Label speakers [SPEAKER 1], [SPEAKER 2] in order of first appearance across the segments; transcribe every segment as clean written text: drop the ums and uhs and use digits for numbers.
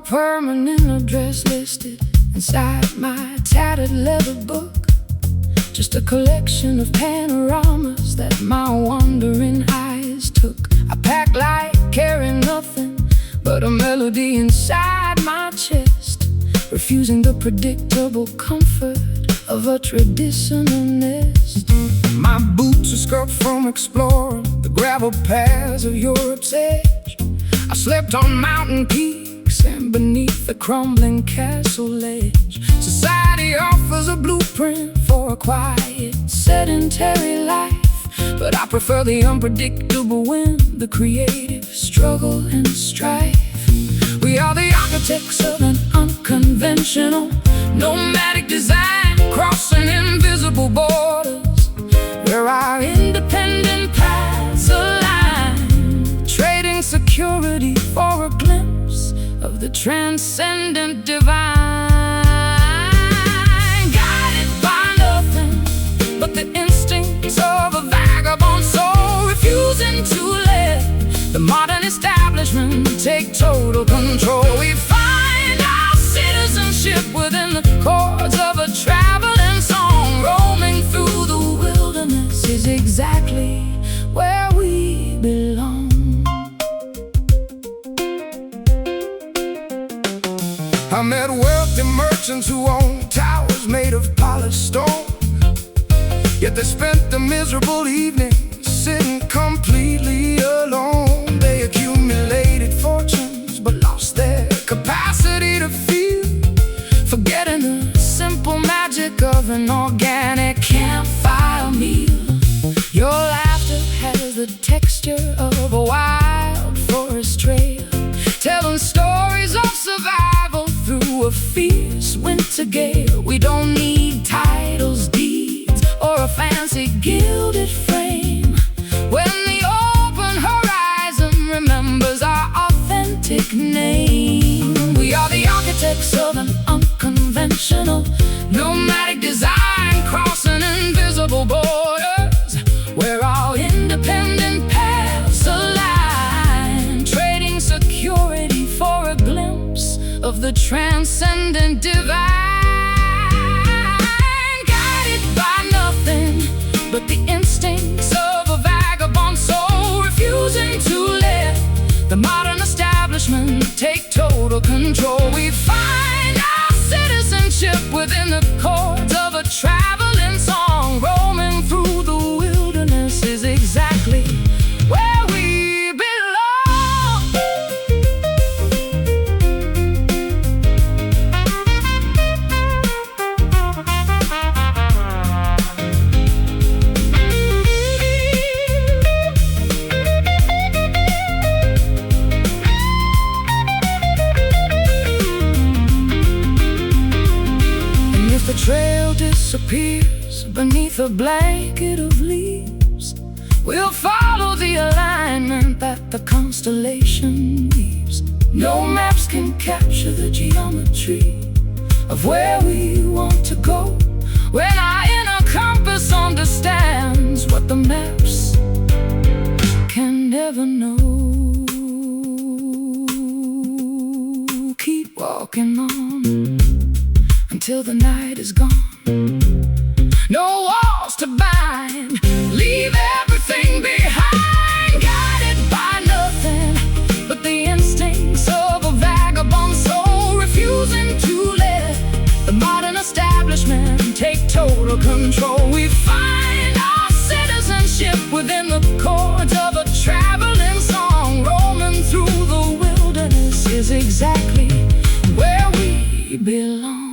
[SPEAKER 1] permanent address listed inside my tattered leather book. Just a collection of panoramas that my wandering eyes took. I pack light, carry nothing but a melody inside my chest, refusing the predictable comfort of a traditional nest. My boots are scuffed from exploring the gravel paths of Europe's edge. I slept on mountain peaks and beneath the crumbling castle ledge. Society offers a blueprint for a quiet, sedentary life, but I prefer the unpredictable wind, the creative struggle and strife. We are the architects of an unconventional, nomadic design, crossing invisible borders, where our independent paths align, trading security for a glimpse of the transcendent divine. Guided by nothing but the instincts of a vagabond soul, refusing to let the modern establishment take total control. We find our citizenship within the chords of a traveling song. Roaming through the wilderness is exactly where we belong. I met wealthy merchants who own towers made of polished stone, yet they spent the miserable evening sitting completely alone. They accumulated fortunes but lost their capacity to feel, forgetting the simple magic of an organic campfire meal. Your laughter has the texture of a wild forest trail, telling stories of survival through a fierce winter gale. We don't need titles, deeds, or a fancy gilded frame when the open horizon remembers our authentic name. We are the architects of an unconventional, nomadic design, crossing invisible borders, where our independent paths align, trading security for a glimpse of the transcendent divine. Guided by nothing but the instincts of a vagabond soul, refusing to let the modern establishment take total control. We find our citizenship within the chords of a traveling song. Roaming through the wilderness is exactly where we belong. And if the trail disappears beneath a blanket of leaves, we'll follow the alignment that the constellation weaves. No maps can capture the geometry of where we want to go, when our inner compass understands what the maps can never know. Keep walking on until the night is gone. No walls to bind, leave everything behind. Guided by nothing but the instincts of a vagabond soul, refusing to let the modern establishment take total control. We find our citizenship within the chords of a traveling song. Roaming through the wilderness is exactly where we belong.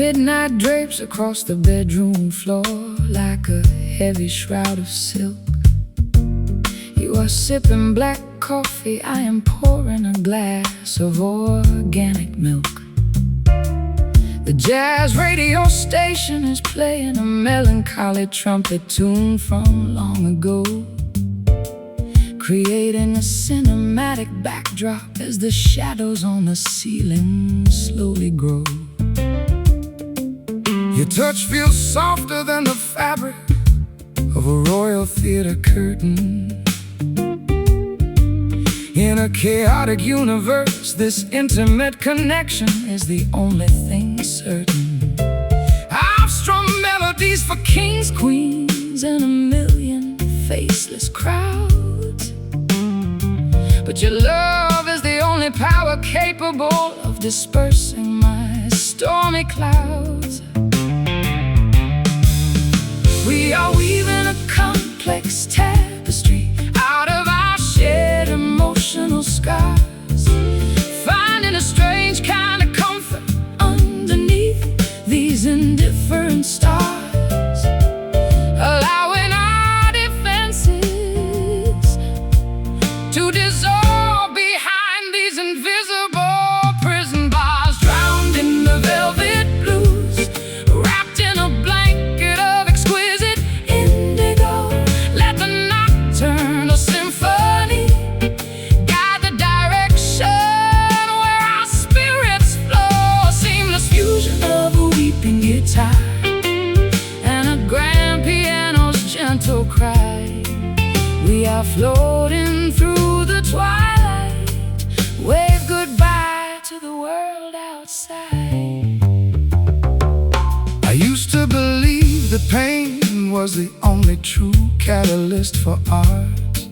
[SPEAKER 1] Midnight drapes across the bedroom floor like a heavy shroud of silk. You are sipping black coffee, I am pouring a glass of organic milk. The jazz radio station is playing a melancholy trumpet tune from long ago, creating a cinematic backdrop as the shadows on the ceiling slowly grow. Your touch feels softer than the fabric of a Royal Theatre curtain. In a chaotic universe, this intimate connection is the only thing certain. I've strung melodies for kings, queens, and a million faceless crowds, but your love is the only power capable of dispersing my stormy clouds. We are weaving a complex tapestry out of our shared emotional scars, finding a strange kind of comfort underneath these indifferent stars, allowing our defenses to dissolve behind these invisible prison bars, drowned in the velvet blues, wrapped in a blanket of exquisite indigo. Let the nocturnal symphony guide the direction where our spirits flow, a seamless fusion of a weeping guitar and a grand piano's gentle cry. We are floating through the twilight, wave goodbye to the world outside. I used to believe that pain was the only true catalyst for art,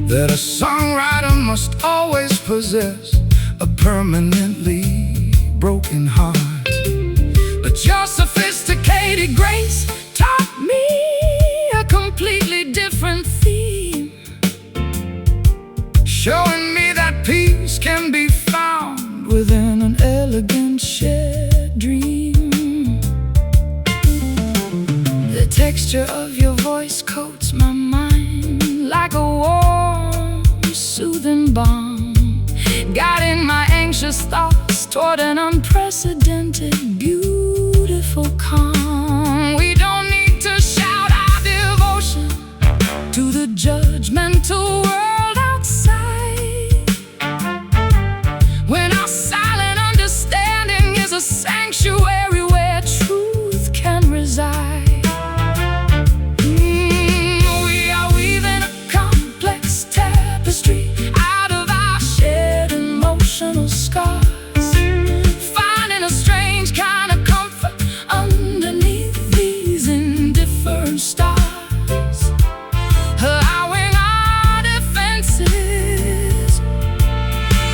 [SPEAKER 1] that a songwriter must always possess a permanently broken heart. But your sophisticated grace taught me a completely different theme, showing me that peace can be found within an elegant shared dream. The texture of your voice coats my mind like a warm, soothing balm, guiding my anxious thoughts toward an unprecedented, beautiful calm. We don't need to shout our devotion to the judgmental world outside, when our silent understanding is a sanctuary where truth can reside. We are weaving a complex tapestry out of our shared emotional scars, finding a strange kind of comfort underneath these indifferent stars, allowing our defenses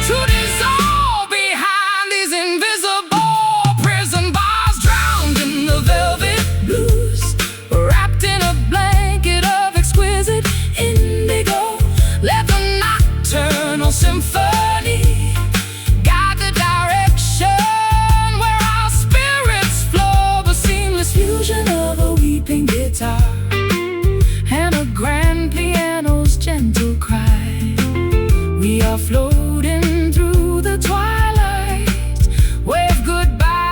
[SPEAKER 1] to dissolve behind these invisible prison bars, drowned in the velvet blues, wrapped in a blanket of exquisite indigo. Let the nocturnal symphony guide the direction where our spirits flow, a seamless fusion of a weeping guitar and a grand piano's gentle cry. We are floating through the twilight, wave goodbye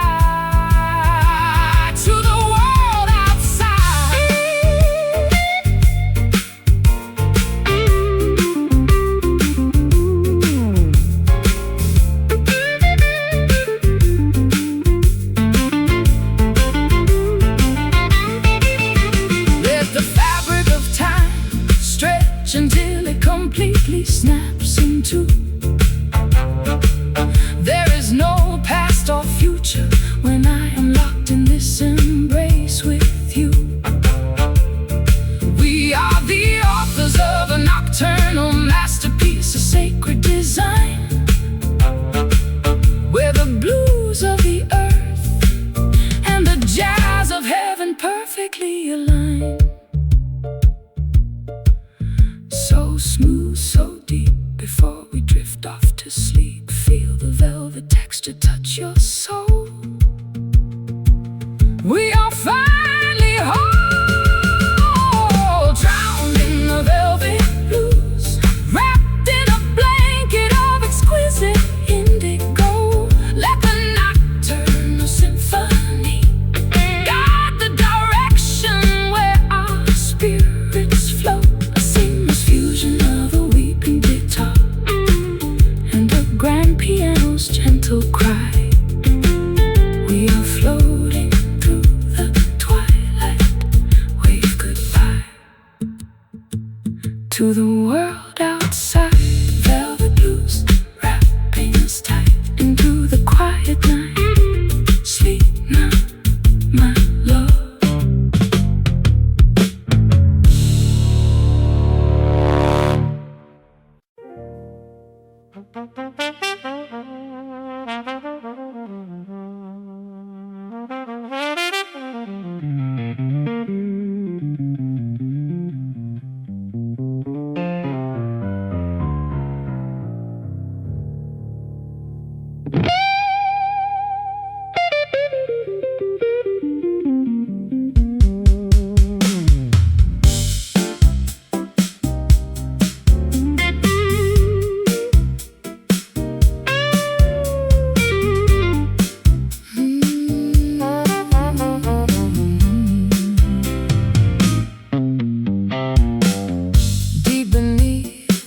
[SPEAKER 1] to the world outside. Let the fabric of time stretch until it completely snaps in two. There is no past or future when I am locked in this embrace with you. We are the authors of a nocturnal masterpiece, a sacred design, where the blues of the earth and the jazz of heaven perfectly align. So smooth, so deep, before we drift off to sleep, feel the velvet texture touch your soul. We are finally whole, drowned in the velvet blues, wrapped in a blanket of exquisite indigo. Let the nocturnal symphony guide the direction where our spirits float. A seamless fusion of a weeping guitar and a grand piano's gentle cry. We are floating through the twilight. Wave goodbye to the world outside. Velvet blues wrapping us tight into the quiet night. Sleep now, my love.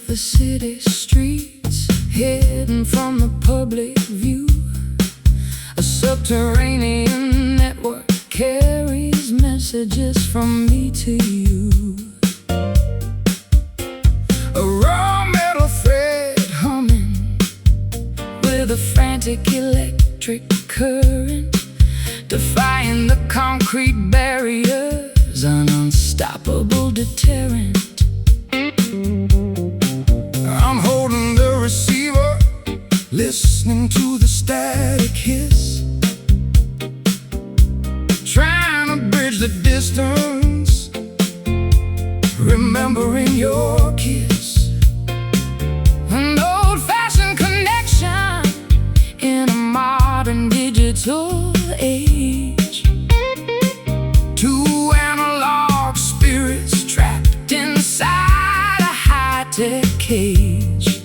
[SPEAKER 1] The city streets, hidden from the public view, a subterranean network carries messages from me to you. A raw metal thread humming with a frantic electric current, defying the concrete barriers, an unstoppable deterrent. I'm holding the receiver, listening to the static hiss, trying to bridge the distance, remembering your kiss. An old-fashioned connection in a modern digital age. Two analog spirits trapped inside a high-tech cage.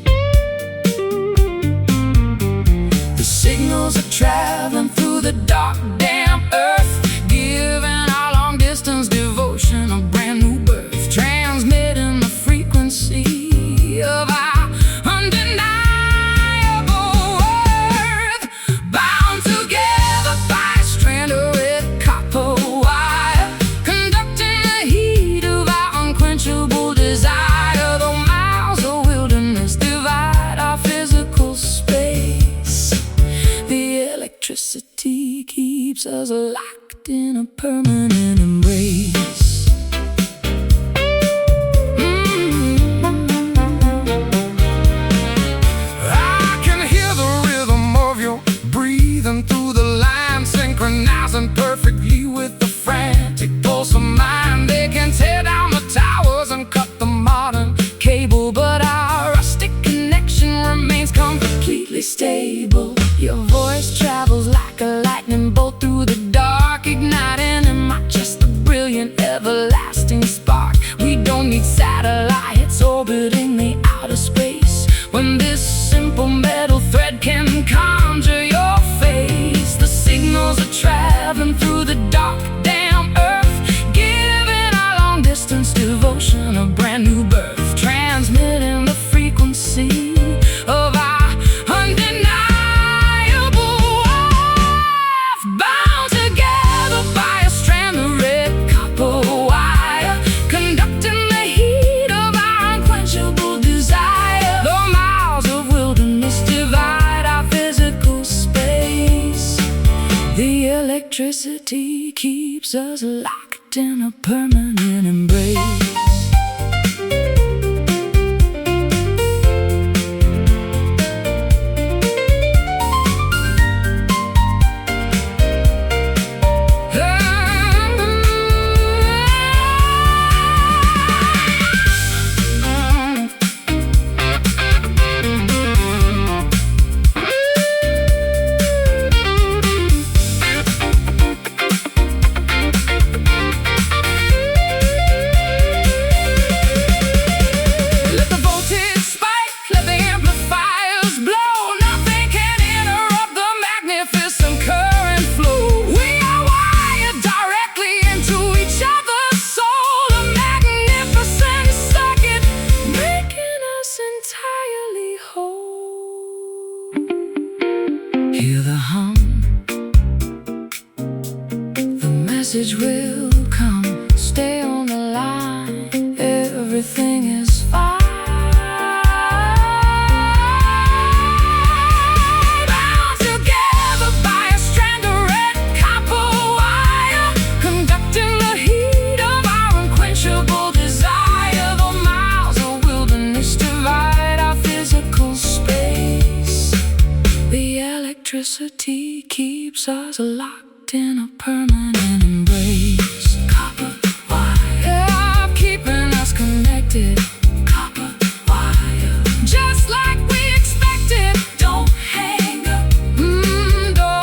[SPEAKER 1] The signals are traveling through the dark, damp earth, giving our long-distance devotion a brand new birth, transmitting the frequency of our undeniable worth, bound together by a strand of red copper wire, conducting the heat of our unquenchable desire. Though miles of wilderness divide our physical space, the electricity keeps us locked in a permanent embrace. I can hear the rhythm of your breathing through the line, synchronizing perfectly with the frantic pulse of mine. They can tear down the towers and cut the modern cable, but our rustic connection remains completely stable. Your voice travels like a lightning bolt through the dark, igniting in my chest a brilliant, everlasting spark. We don't need satellites orbiting the outer space when this simple metal thread can conjure your face. The signals are traveling through the dark, damp earth, giving our long-distance devotion a brand new birth, transmitting the frequency of our undeniable worth, bound together by a strand of red copper wire, conducting the heat of our unquenchable desire. Though miles of wilderness divide our physical space, the electricity keeps us locked in a permanent embrace. message will come. Stay on the line, everything is fine. Bound together by a strand of red copper wire, conducting the heat of our unquenchable desire. The miles of wilderness divide our physical space. The electricity keeps us locked in a permanent embrace. Copper wire, yeah, keeping us connected. Copper wire, just like we expected. Don't hang up, don't.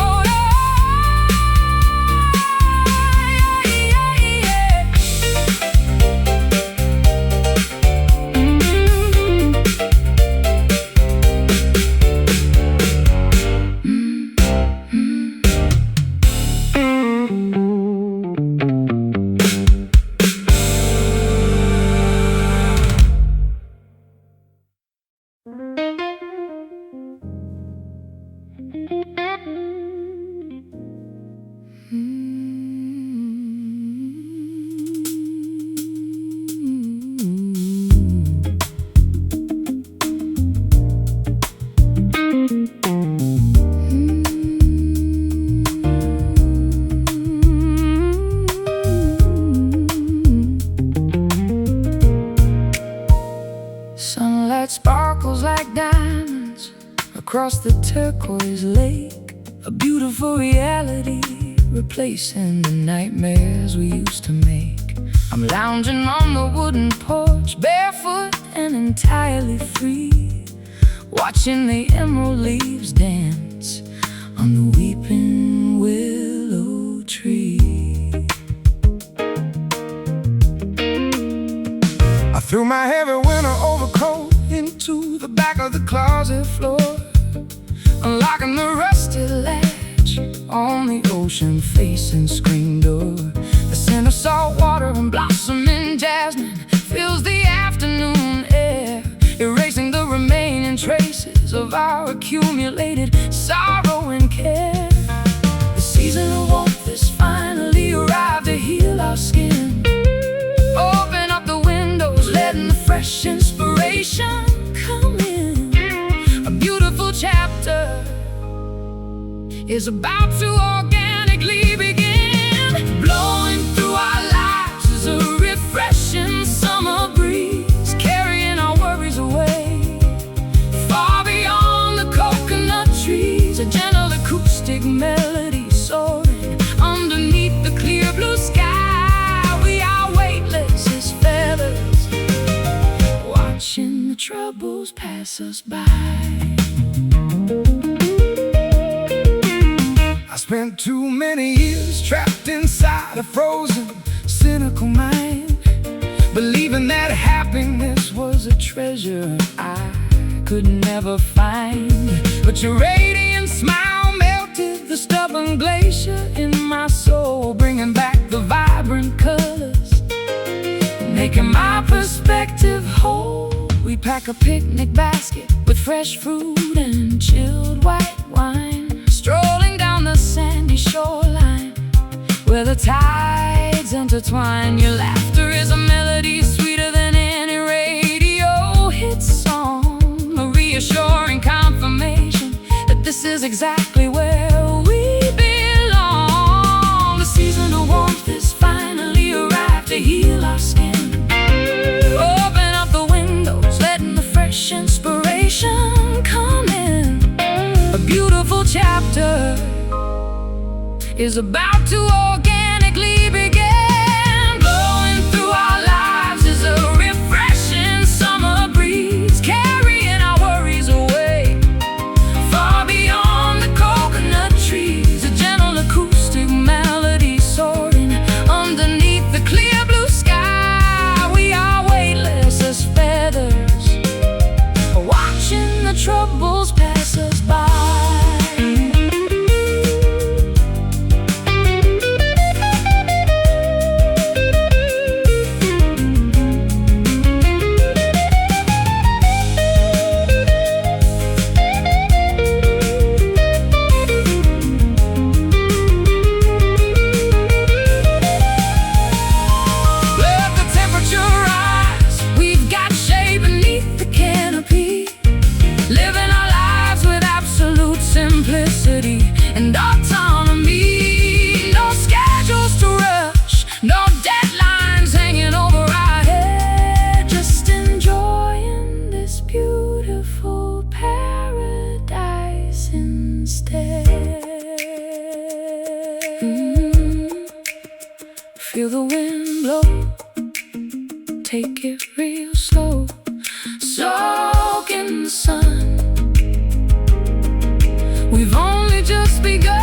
[SPEAKER 1] Sunlight sparkles like diamonds across the turquoise lake. A beautiful reality replacing the nightmares we used to make. I'm lounging on the wooden porch, barefoot and entirely free, watching the emerald leaves dance on the weeping willow tree. I threw my heavy winter overcoat into the back of the closet floor, unlocking the rusted latch on the ocean-facing screen door. The scent of salt water and blossoming jasmine fills the afternoon air, erasing the remaining traces of our accumulated sorrow and care. The season of warmth has finally arrived to heal our skin. Open up the windows, letting the fresh inspiration come in. A beautiful chapter is about to organically begin. Blowing through our lives is a refreshing summer breeze, carrying our worries away, far beyond the coconut trees. A gentle acoustic melody soaring underneath the clear blue sky. We are weightless as feathers, watching the troubles pass us by. I spent too many years trapped inside a frozen, cynical mind, believing that happiness was a treasure I could never find. But your radiant smile melted the stubborn glacier in my soul, bringing back the vibrant colors, making my perspective whole. We pack a picnic basket with fresh fruit and chilled white wine, strolling down the sandy shoreline where the tides intertwine. Your laughter is a melody sweeter than any radio hit song, a reassuring confirmation that this is exactly where we belong. The season of warmth has finally arrived to heal our skin. Open up the windows, letting the fresh inspiration come in. A beautiful chapter is about to organically begin. Blowing through our lives is a refreshing summer breeze, carrying our worries away, far beyond the coconut trees. A gentle acoustic melody soaring underneath the clear blue sky. We are weightless as feathers, watching the troubles pass us by. simplicity and autonomy. No schedules to rush, no deadlines hanging over our head. Just enjoying this beautiful paradise instead. Feel the wind blow, take it real slow. Soak in the sun, we've only just begun.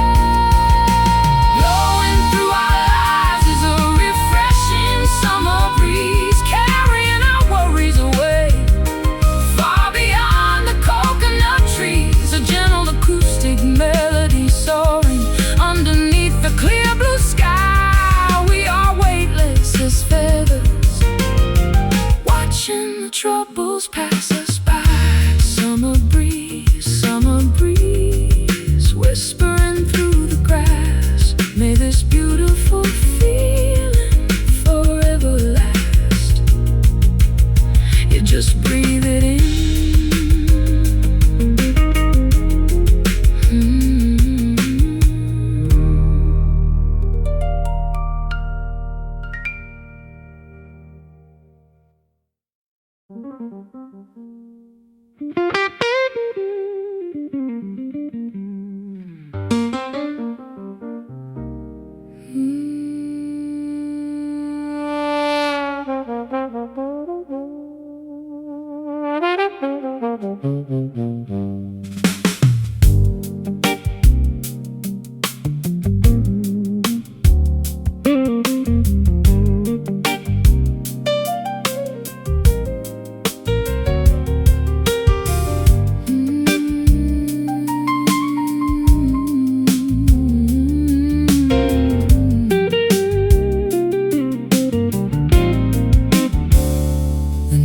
[SPEAKER 1] Blowing through our lives is a refreshing summer breeze, carrying our worries away, far beyond the coconut trees. A gentle acoustic melody soaring underneath the clear blue sky. We are weightless as feathers, watching the troubles pass us by. Summer breeze, whispering through the grass. May this beautiful feeling forever last. You just breathe it in.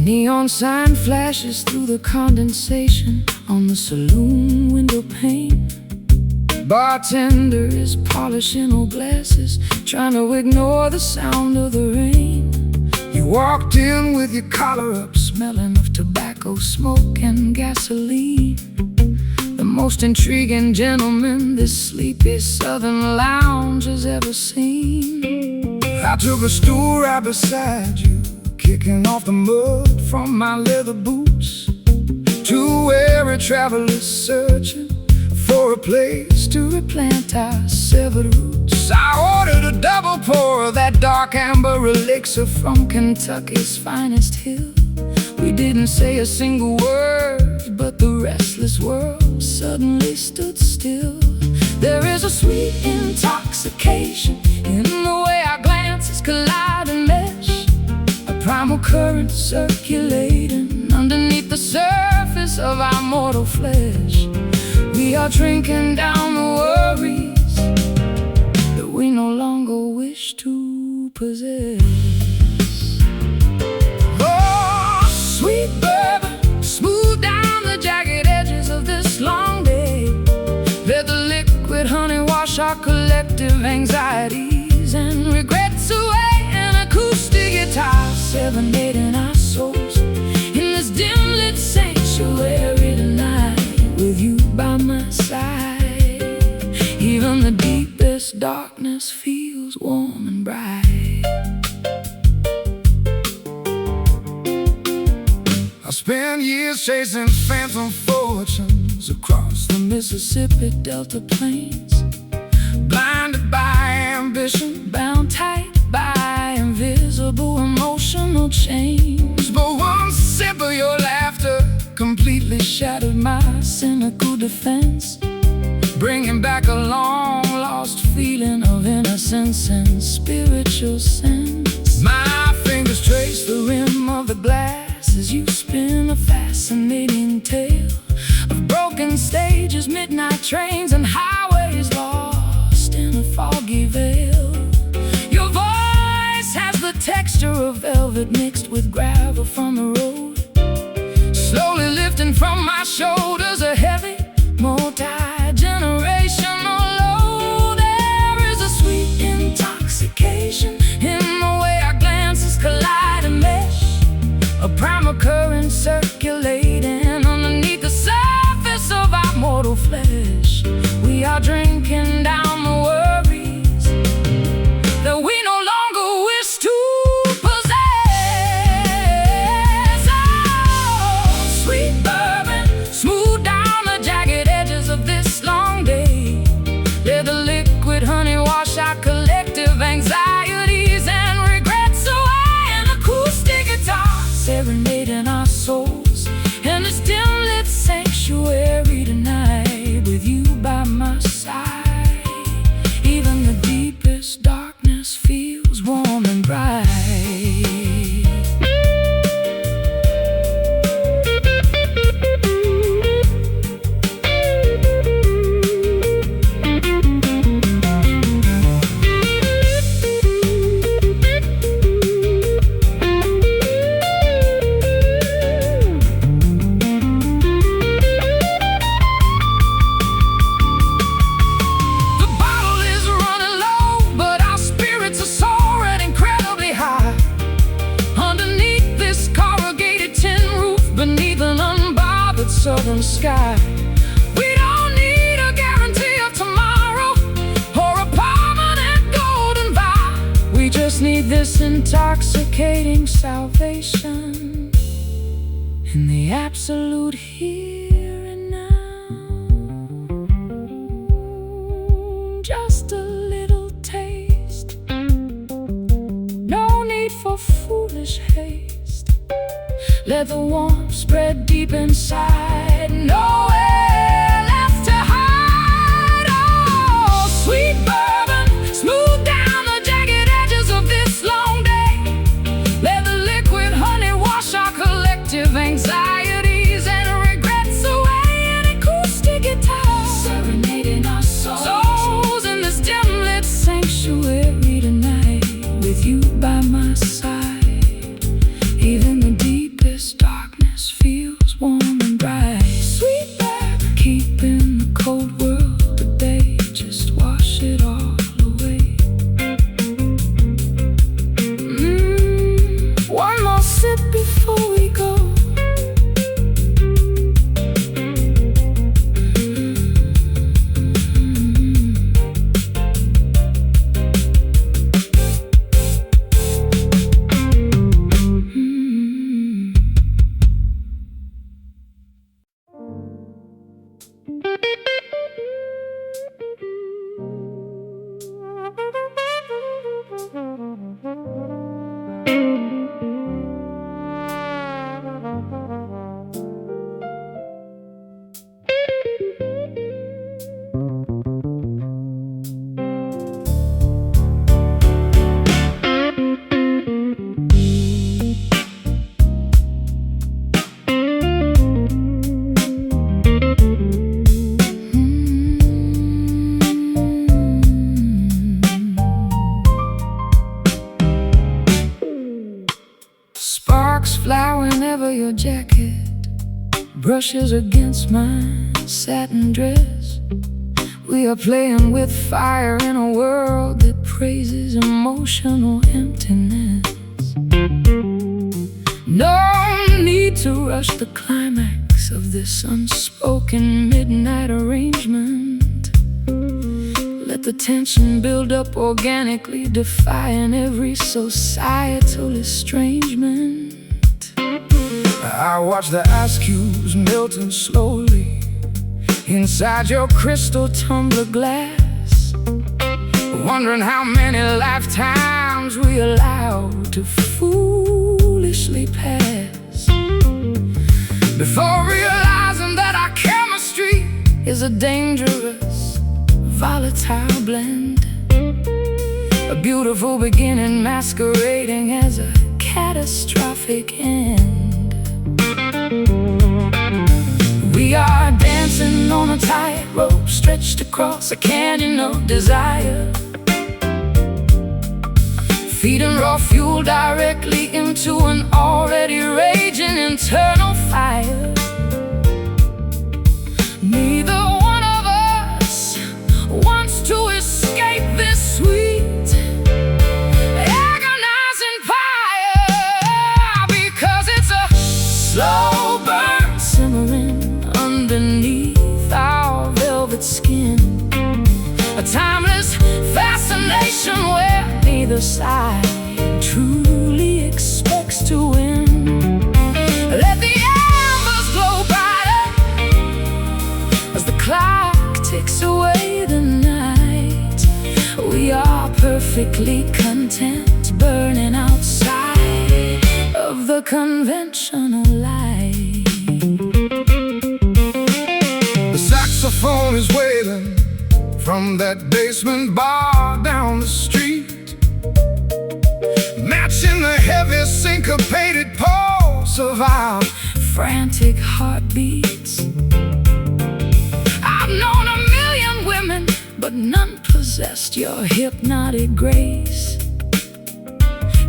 [SPEAKER 1] Neon sign flashes through the condensation on the saloon window pane. Bartender is polishing old glasses, trying to ignore the sound of the rain. You walked in with your collar up, smelling of tobacco smoke and gasoline. The most intriguing gentleman this sleepy southern lounge has ever seen. I took a stool right beside you, kicking off the mud from my leather boots. Two weary travelers searching for a place to replant our severed roots. I ordered a double pour of that dark amber elixir from Kentucky's finest hill. We didn't say a single word, but the restless world suddenly stood still. There is a sweet intoxication in the way our glances collide and mesh. Primal current circulating underneath the surface of our mortal flesh. We are drinking down the worries that we no longer wish to possess. Oh, sweet bourbon, smooth down the jagged edges of this long day. Let the liquid honey wash our collective anxieties and regrets away. An acoustic guitar serenading our souls in this dim lit sanctuary tonight, with you by my side. Even the deepest darkness feels warm and bright. I spent years chasing phantom fortunes across the Mississippi Delta plains, blinded by ambition, bound tight by invisible emotional chains. But one sip of your laughter completely shattered my cynical defense, bringing back a long-lost feeling of innocence and spiritual sense. My fingers trace the rim of the glass as you spin a fascinating tale of broken stages, midnight trains, and highways lost in a foggy veil. Your voice has the texture of velvet mixed with gravel from the road, slowly lifting from my shoulders a heavy, multi-generational load. There is a sweet intoxication in the way our glances collide and mesh, a primal current circulating underneath the surface of our mortal flesh. are drinking down the worries that we no longer wish to possess. Oh, sweet bourbon, smooth down the jagged edges of this long day. Let the liquid honey wash our collective anxieties and regrets away. An acoustic guitar serenading our souls in this dim-lit sanctuary tonight, with you by my side. Even the deepest darkness feels warm and bright. Southern sky, we don't need a guarantee of tomorrow or a permanent golden vow. We just need this intoxicating salvation in the absolute here and now. Just a little taste, no need for foolish haste. Let the warmth spread deep inside, nowhere left to hide. Oh, sweet bourbon, smooth down the jagged edges of this long day. Let the liquid honey wash our collective anxieties and regrets away. An acoustic guitar serenading our souls in this dim-lit sanctuary tonight, with you by my side. Even the deepest darkness feels warm and bright. Sweet back, keeping the cold world at bay. Just wash it all away. One more sip before we go. Fly whenever your jacket brushes against my satin dress. We are playing with fire in a world that praises emotional emptiness. No need to rush the climax of this unspoken midnight arrangement. Let the tension build up organically, defying every societal estrangement. I watch the ice cubes melting slowly inside your crystal tumbler glass, wondering how many lifetimes we allow to foolishly pass, before realizing that our chemistry is a dangerous, volatile blend. A beautiful beginning masquerading as a catastrophic end. We are dancing on a tightrope stretched across a canyon of desire, feeding raw fuel directly into an already raging internal fire. Neither one of us wants to escape this sweet, agonizing fire, because it's a slow burn simmering underneath our velvet skin. neither side truly expects to win. Let the embers glow brighter as the clock ticks away the night. We are perfectly content burning outside of the conventional light. The saxophone is wailing from that basement bar down the street, matching the heavy syncopated pulse of our frantic heartbeats. I've known a million women, but none possessed your hypnotic grace.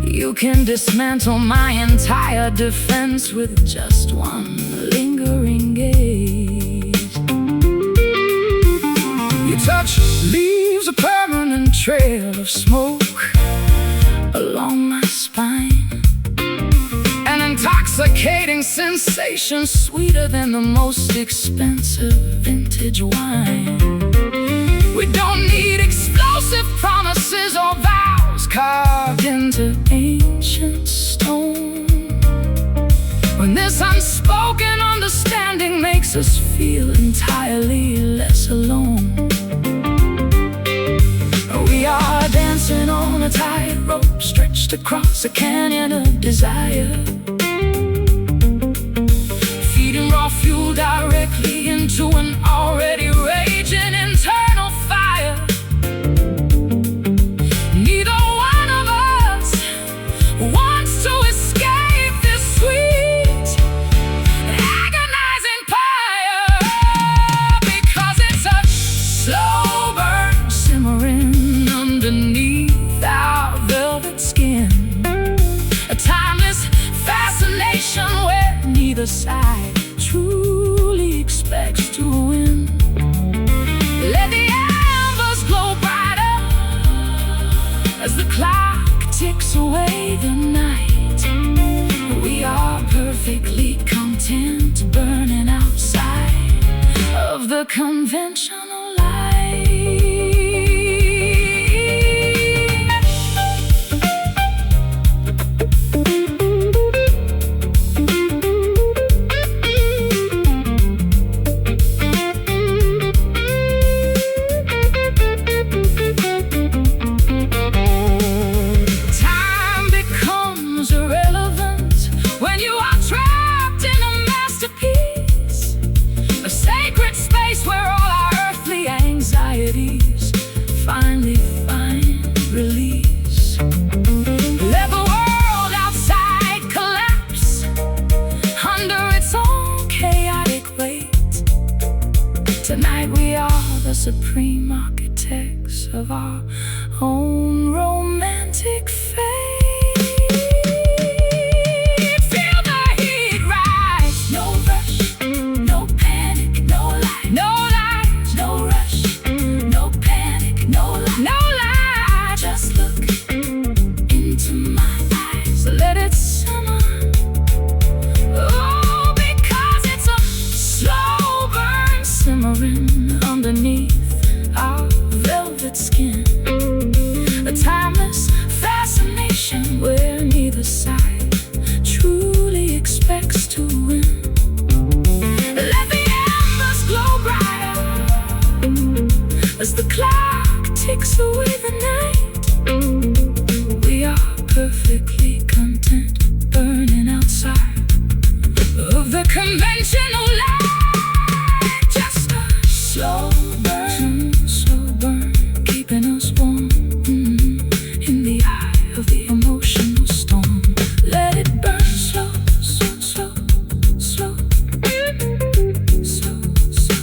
[SPEAKER 1] You can dismantle my entire defense with just one lingering gaze. Your touch leaves a permanent trail of smoke along my spine, an intoxicating sensation sweeter than the most expensive vintage wine. We don't need explosive promises or vows carved into ancient stone, when this unspoken understanding makes us feel entirely less alone. We are dancing on a tightrope stretched across a canyon of desire, feeding raw fuel directly into an already raging internal fire. Neither one of us wants to escape this sweet, agonizing pyre, because it's a slow burn simmering underneath our velvet skin, a timeless fascination where neither side truly expects to win. Let the embers glow brighter as the clock ticks away the night. We are perfectly content burning outside of the conventional light. Finally find release. Let the world outside collapse under its own chaotic weight. Tonight we are the supreme architects of our own romantic fate. Feel the heat rise. No rush, no panic, no light. No light, no rush, no panic, no light. No light, just look into my eyes. Let it simmer. Oh, because it's a slow burn simmering underneath our velvet skin, a timeless fascination where neither side truly expects to win. Let the embers glow brighter as the clock ticks away the night. We are perfectly content burning outside of the conventional light. Just a slow burn, keeping us warm in the eye of the emotional storm. Let it burn slow, slow, slow, slow, slow, slow.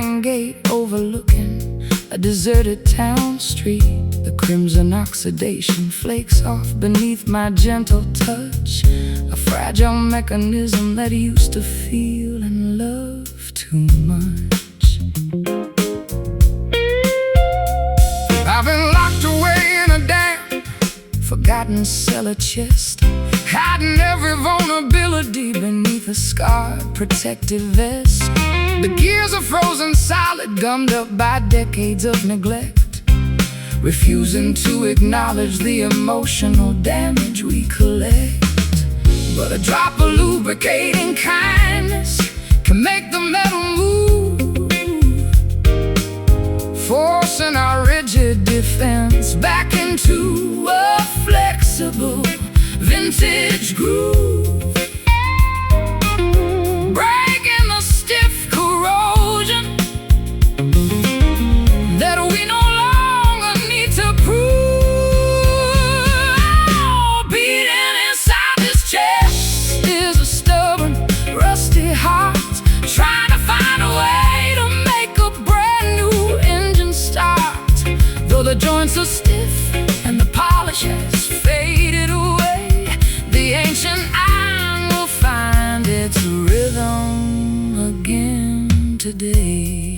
[SPEAKER 1] iron gate overlooking a deserted town street. The crimson oxidation flakes off beneath my gentle touch, a fragile mechanism that used to feel and love too much. I've been locked away in a damp, forgotten cellar chest, hiding every vulnerability beneath a scarred protective vest. The gears are frozen solid, gummed up by decades of neglect, refusing to acknowledge the emotional damage we collect. But a drop of lubricating kindness can make the metal move, forcing our rigid defense back into a flexible vintage groove, breaking the stiff corrosion that we no longer need to prove. Beating inside this chest is a stubborn, rusty heart, trying to find a way to make a brand new engine start. Though the joints are stiff and the polish has faded away, the ancient iron will find its rhythm again today.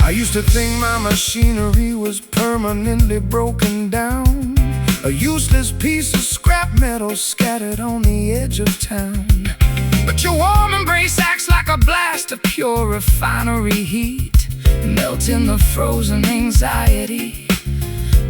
[SPEAKER 1] I used to think my machinery was permanently broken down, a useless piece of scrap metal scattered on the edge of town. But your warm embrace acts like a blast of pure refinery heat, melting the frozen anxiety,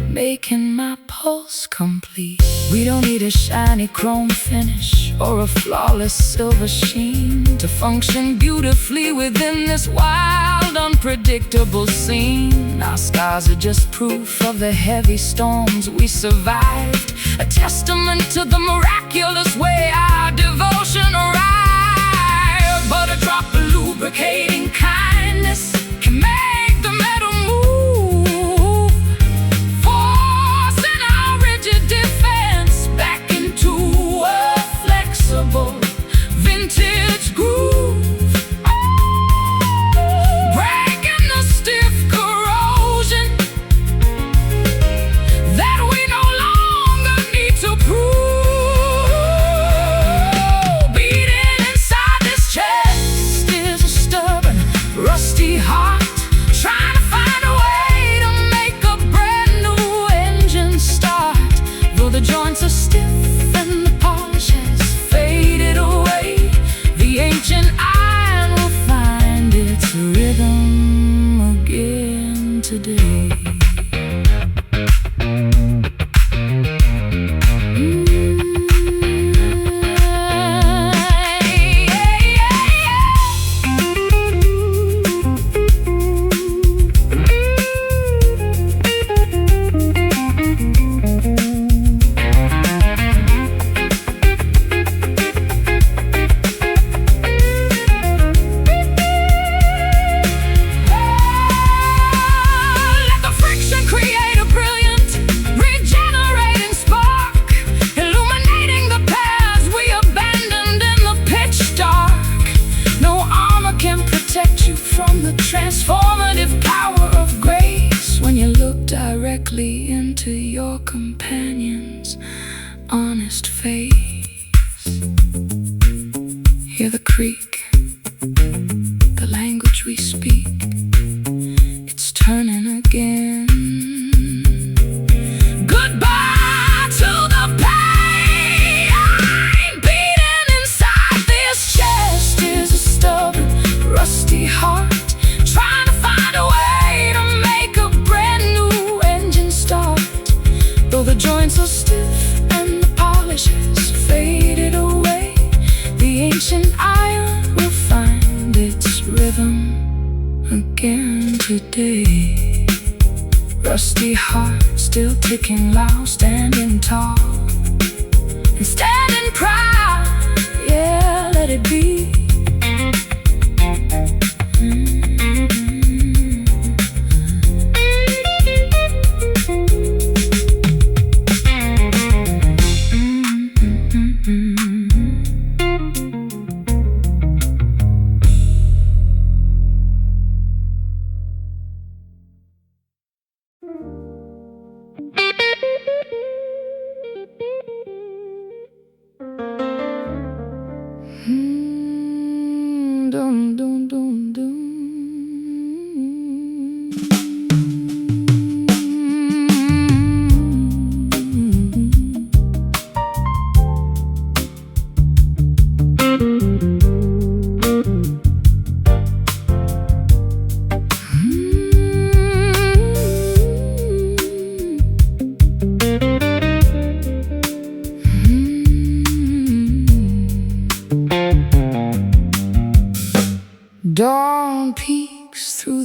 [SPEAKER 1] making my pulse complete. We don't need a shiny chrome finish or a flawless silver sheen to function beautifully within this wild, unpredictable scene. Our scars are just proof of the heavy storms we survived, a testament to the miraculous way our devotion arrived. But a drop of lubricating kindness can make the metal move, forcing our rigid defense back into a flexible vintage groove, breaking the stiff corrosion that we no longer need to prove. Rusty heart, trying to find a way to make a brand new engine start. Though the joints are stiff and the polish has faded away, the ancient iron will find its rhythm again today. From the transformative power of grace, when you look directly into your companion's honest face, hear the creak, the language we speak, it's turning again. Goodbye to the pain. Beating inside this chest is a stubborn, rusty heart, trying to find a way to make a brand new engine start. Though the joints are stiff and the polish has faded away, the ancient iron will find its rhythm again today. Rusty heart still ticking loud, standing tall and standing proud. Yeah, let it be.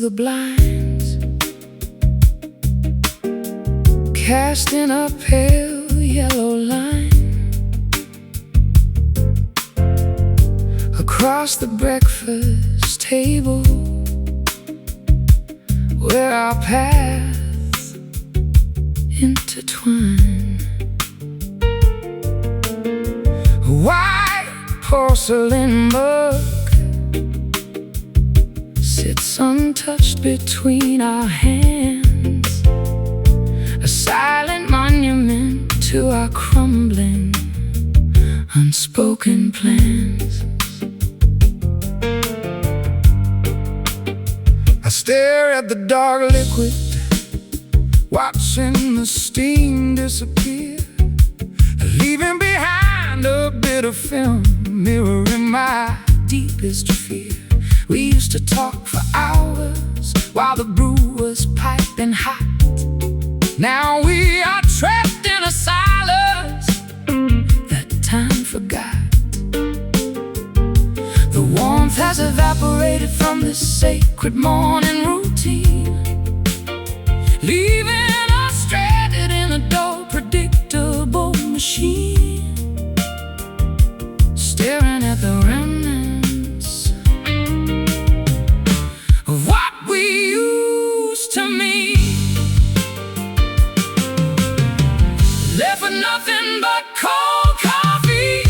[SPEAKER 1] the blinds, casting a pale yellow line across the breakfast table, where our paths intertwine. A white porcelain mug sits untouched between our hands, a silent monument to our crumbling, unspoken plans. I stare at the dark liquid, watching the steam disappear, leaving behind a bit of film, mirroring my deepest fear. We used to talk for hours while the brew was piping hot. Now we are trapped in a silence that time forgot. The warmth has evaporated from this sacred morning routine, leaving us stranded in a dull, predictable machine, staring at the remnants of what we used to mean. Left with nothing but cold coffee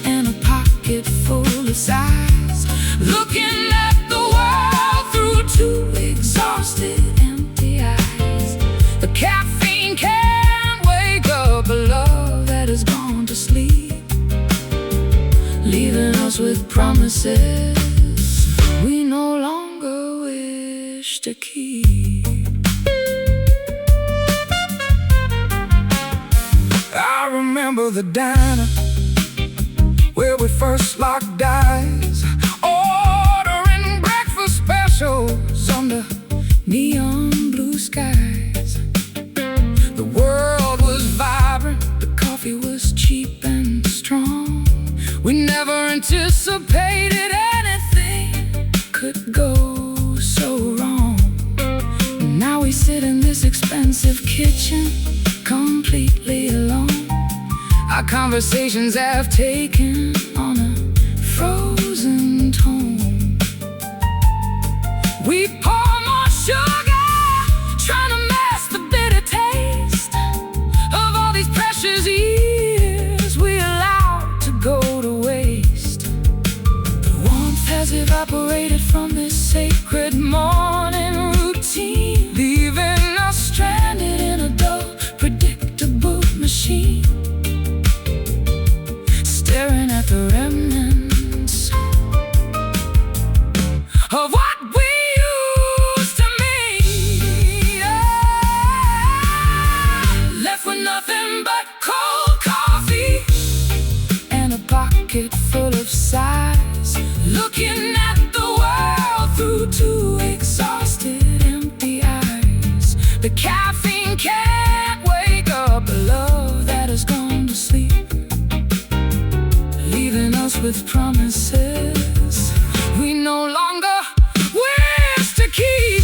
[SPEAKER 1] and a pocket full of sighs, looking at the world through two exhausted empty eyes. The caffeine can't wake up a love that has gone to sleep, leaving us with promises we no longer wish to keep. I remember the diner where we first locked eyes, ordering breakfast specials under neon blue skies. The world was vibrant, the coffee was cheap and strong. We never anticipated anything could go so wrong. Now we sit in this expensive kitchen, completely alone. Our conversations have taken on a frozen tone. We pour more sugar, trying to mask the bitter taste of all these precious years we allowed to go to waste. The warmth has evaporated from this sacred morning routine, leaving us stranded in a dull, predictable machine, staring at the remnants of what we used to mean. Left with nothing but cold coffee and a pocket full of sighs, looking at the world through two exhausted empty eyes. The caffeine can't wake up a love that has gone to sleep, leaving us with promises we no longer wish to keep.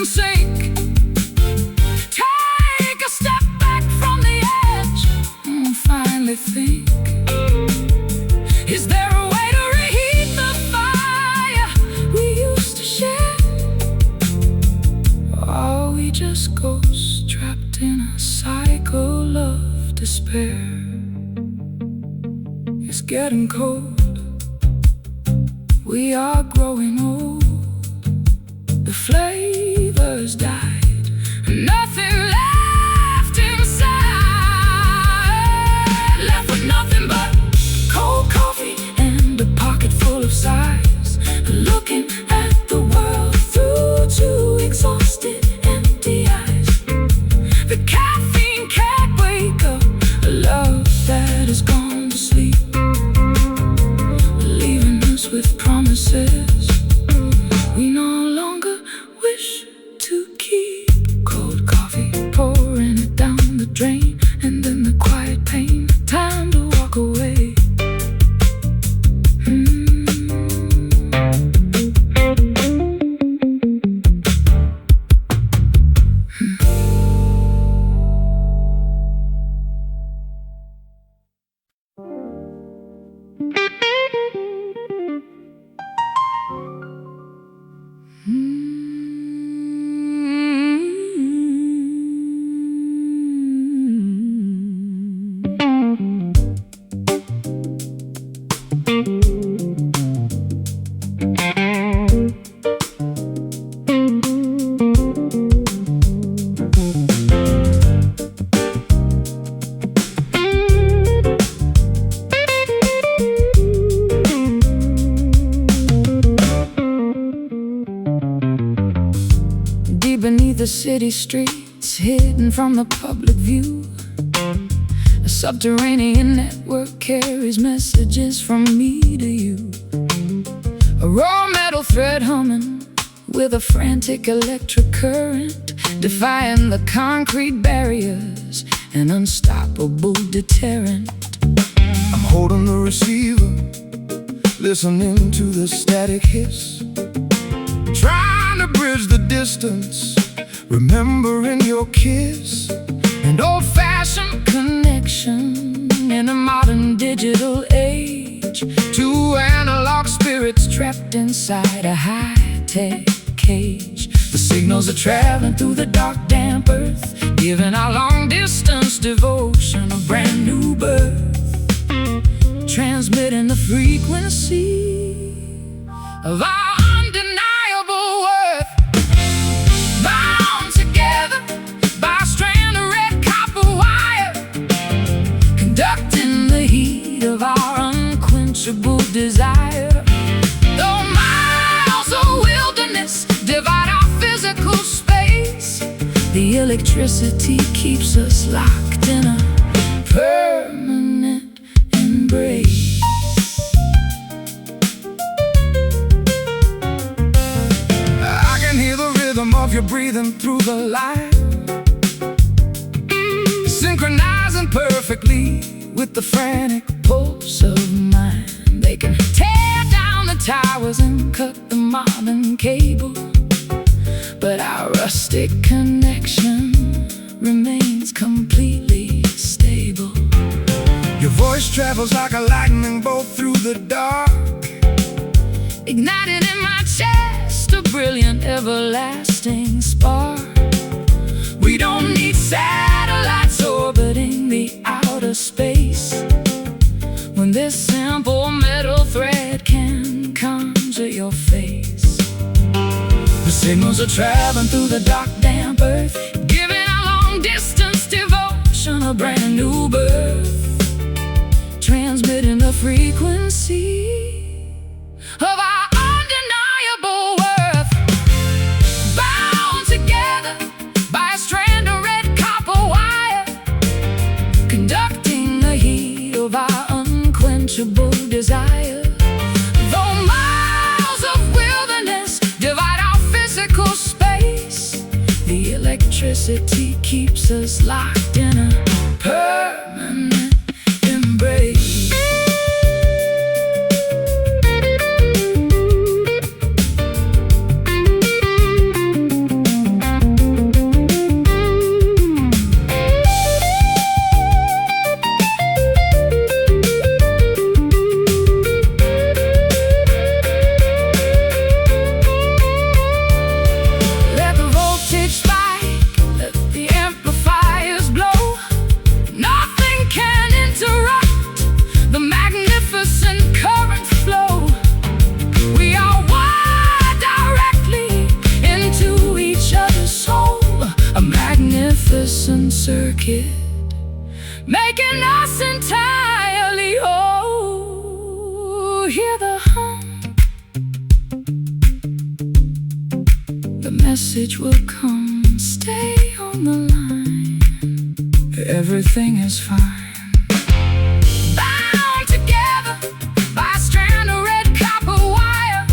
[SPEAKER 1] Sink, take a step back from the edge, and finally think, is there a way to reheat the fire we used to share? Or are we just ghosts trapped in a cycle of despair? It's getting cold, we are growing old. The flavors died, nothing left inside. Left with nothing but cold coffee and a pocket full of sighs, looking at the world through two exhausted city streets, hidden from the public view. A subterranean network carries messages from me to you. A raw metal thread humming with a frantic electric current, defying the concrete barriers, an unstoppable deterrent. I'm holding the receiver, listening to the static hiss, trying to bridge the distance, remembering your kiss. An old-fashioned connection in a modern digital age. Two analog spirits trapped inside a high-tech cage. The signals are traveling through the dark, damp earth, giving our long-distance devotion a brand new birth, transmitting the frequency of our undeniable worth. Bound together by a strand of red copper wire, conducting the heat of our unquenchable desire. Though miles of wilderness divide our physical space, the electricity keeps us locked in a permanent embrace. I can hear the rhythm of your breathing through the light, synchronizing perfectly with the frantic pulse of mine. They can tear down the towers and cut the modern cable, but our rustic connection remains completely stable. Your voice travels like a lightning bolt through the dark, ignited in my chest a brilliant, everlasting spark. We don't need satellites orbiting the outer space, when this simple metal thread can conjure your face. The signals are traveling through the dark, damp earth, giving our long-distance devotion a brand new birth, transmitting the frequency of our undeniable worth. Bound together by a strand of red copper wire, conducting the heat of our unquenchable desire. Though miles of wilderness divide our physical space, the electricity keeps us locked in a permanent embrace. Let the voltage spike, let the amplifiers blow. Nothing can interrupt the magnificent current flow. We are wired directly into each other's soul, a magnificent circuit, making us entirely whole. Hear the hum, the message will come. Stay on the line, everything is fine. Bound together by a strand of red copper wire,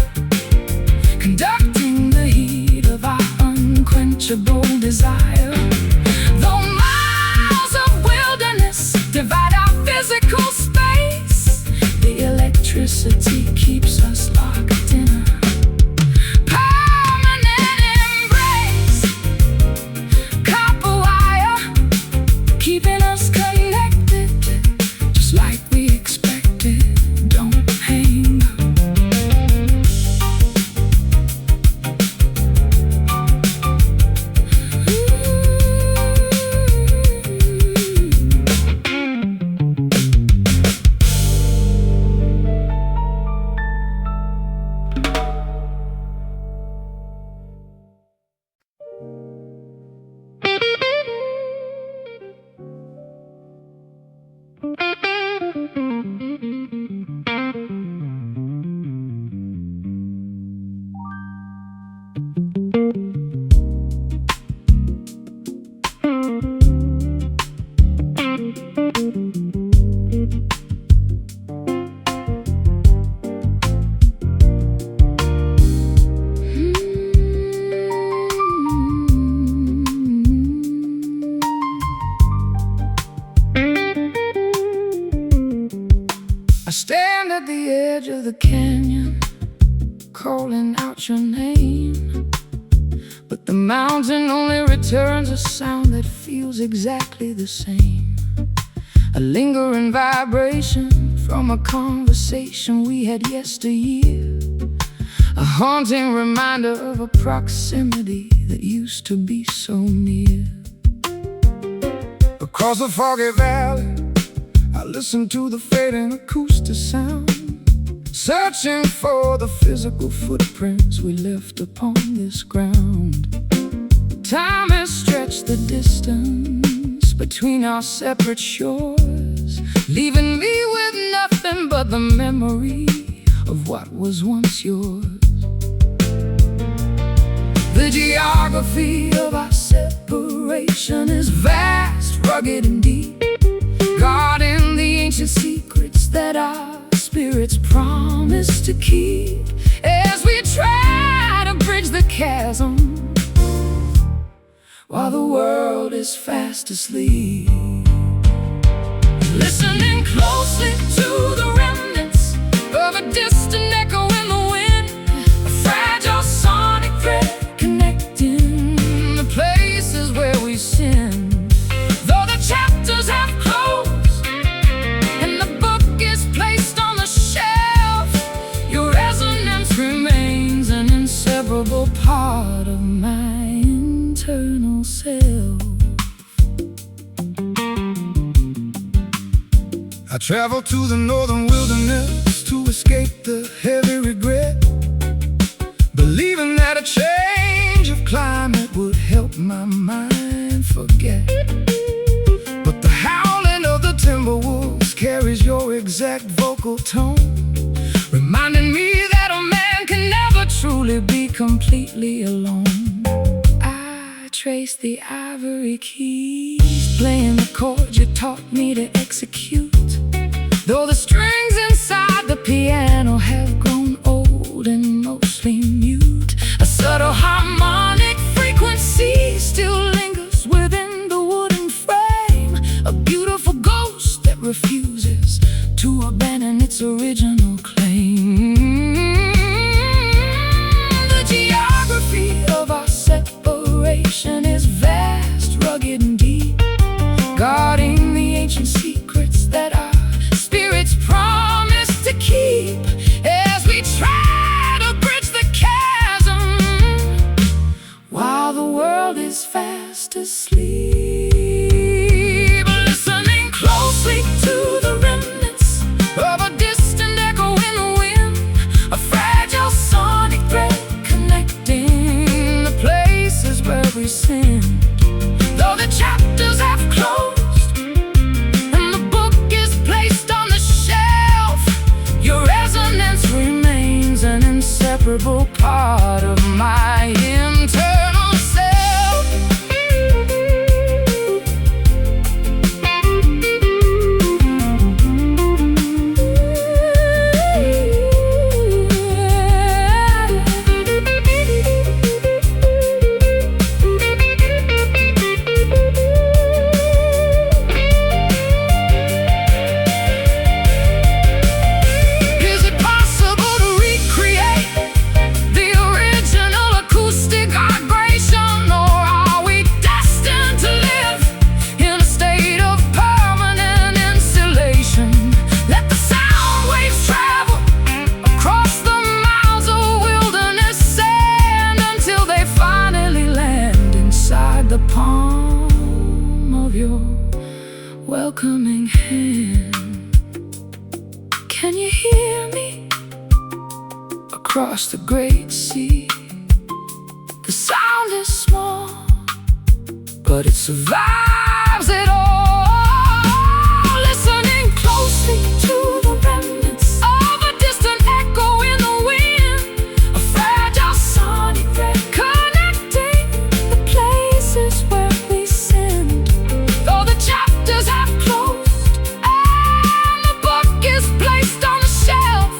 [SPEAKER 1] conducting the heat of our unquenchable desire. Though miles of wilderness divide our physical space, the electricity keeps us locked in a permanent embrace. Copper wire, keeping us connected. I stand at the edge of the canyon, calling out your name, but the mountain only returns a sound that feels exactly the same. A lingering vibration from a conversation we had yesteryear, a haunting reminder of a proximity that used to be so near. Across the foggy valley, I listen to the fading acoustic sound, searching for the physical footprints we left upon this ground. Time has stretched the distance between our separate shores, leaving me with nothing but the memory of what was once yours. The geography of our separation is vast, rugged and deep, guarding the ancient secrets that our spirits promise to keep, as we try to bridge the chasm while the world is fast asleep. Listening closely to the remnants of a distant echo in the wind, a fragile sonic thread connecting the places where we sin. Though the chapters have closed and the book is placed on the shelf, your resonance remains an inseparable part of my internal self. I travel to the northern wilderness to escape the heavy regret, believing that a change of climate would help my mind forget. But the howling of the timber wolves carries your exact vocal tone, reminding me that a man can never truly be completely alone. I trace the ivory keys, playing the chords you taught me to execute, though the strings inside the piano have grown old and mostly mute. A subtle harmonic frequency still lingers within the wooden frame, a beautiful ghost that refuses to abandon its original claim. The geography of our separation is vast, rugged and deep, guarding the ancient secrets that our spirits promise to keep, as we try to bridge the chasm while the world is fast asleep. Listening closely to the remnants of a distant echo in the wind, a fragile sonic thread connecting the places where we sinned. Though the chapters have closed and the book is placed on the shelf, your resonance remains an inseparable part of my internal self. Is it possible to recreate the original acoustic vibration, or are we destined to live in a state of permanent insulation? Let the sound waves travel across the miles of wilderness sand until they finally land inside the palm of your welcoming hand. Can you hear me across the great sea? The sound is small, but it survives it all. Listening closely to the remnants of a distant echo in the wind, a fragile sonic thread connecting the places where we sinned. Though the chapters have closed and the book is placed on the shelf,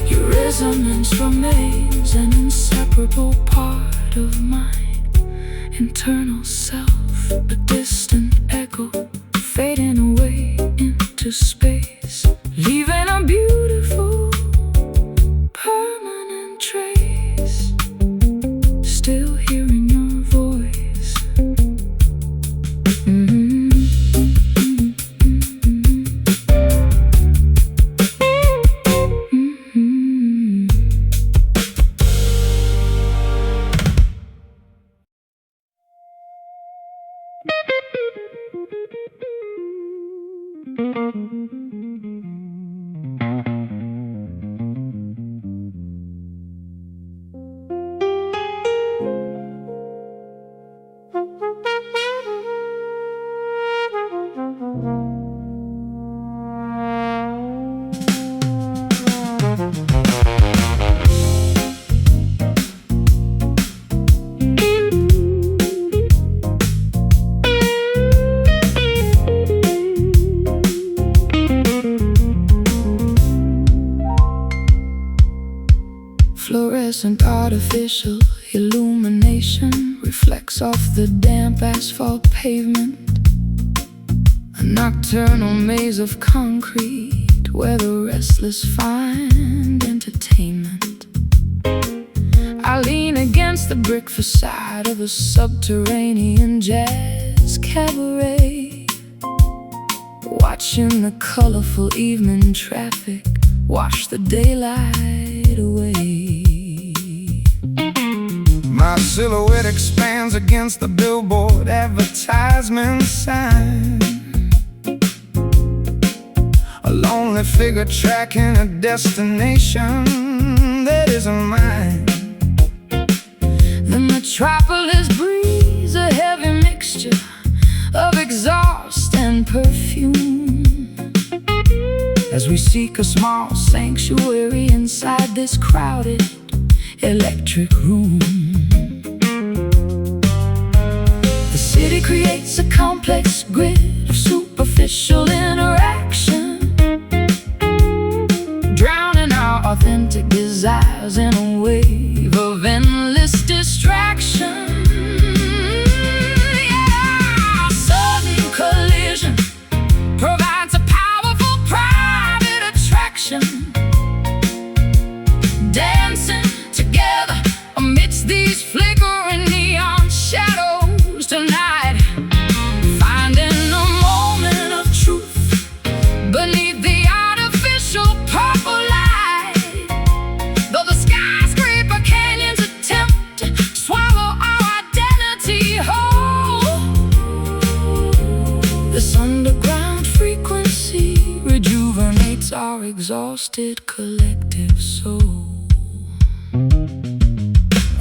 [SPEAKER 1] your resonance remains an inseparable part of my internal self. A distant echo fading away into space, leaving a Fluorescent artificial illumination reflects off the damp asphalt pavement. A nocturnal maze of concrete where the restless find entertainment. I lean against the brick facade of a subterranean jazz cabaret, watching the colorful evening traffic wash the daylight away. My silhouette expands against the billboard advertisement sign, a lonely figure tracking a destination that isn't mine. The metropolis breathes a heavy mixture of exhaust and perfume as we seek a small sanctuary inside this crowded electric room. The city creates a complex grid of superficial interaction, drowning our authentic desires in a wave of endless distraction. Yeah, sudden collision provides a powerful private attraction, dancing together amidst these flickering neon shadows tonight, finding a moment of truth beneath the artificial purple light. Though the skyscraper canyons attempt to swallow our identity whole, this underground frequency rejuvenates our exhausted collective soul.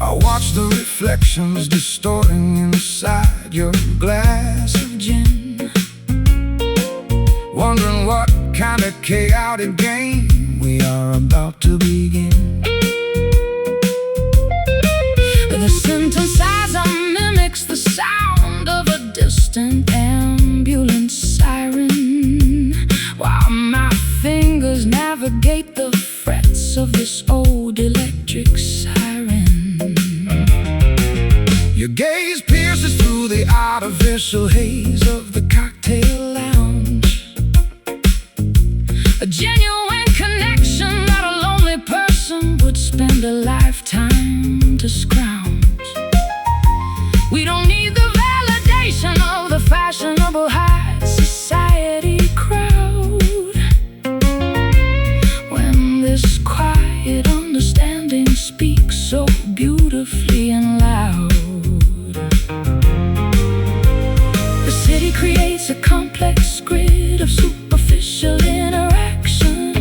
[SPEAKER 1] I watch the reflections distorting inside your glass of gin, wondering what kind of chaotic game we are about to begin. The synthesizer mimics the sound of a distant ambulance siren, while my fingers navigate the frets of this old electric siren. Your gaze pierces through the artificial haze of the cocktail lounge, a genuine connection that a lonely person would spend a lifetime to scrounge. We don't need the validation of the fashionable high society crowd when this quiet understanding speaks so beautifully and loud. The city creates a complex grid of superficial interaction,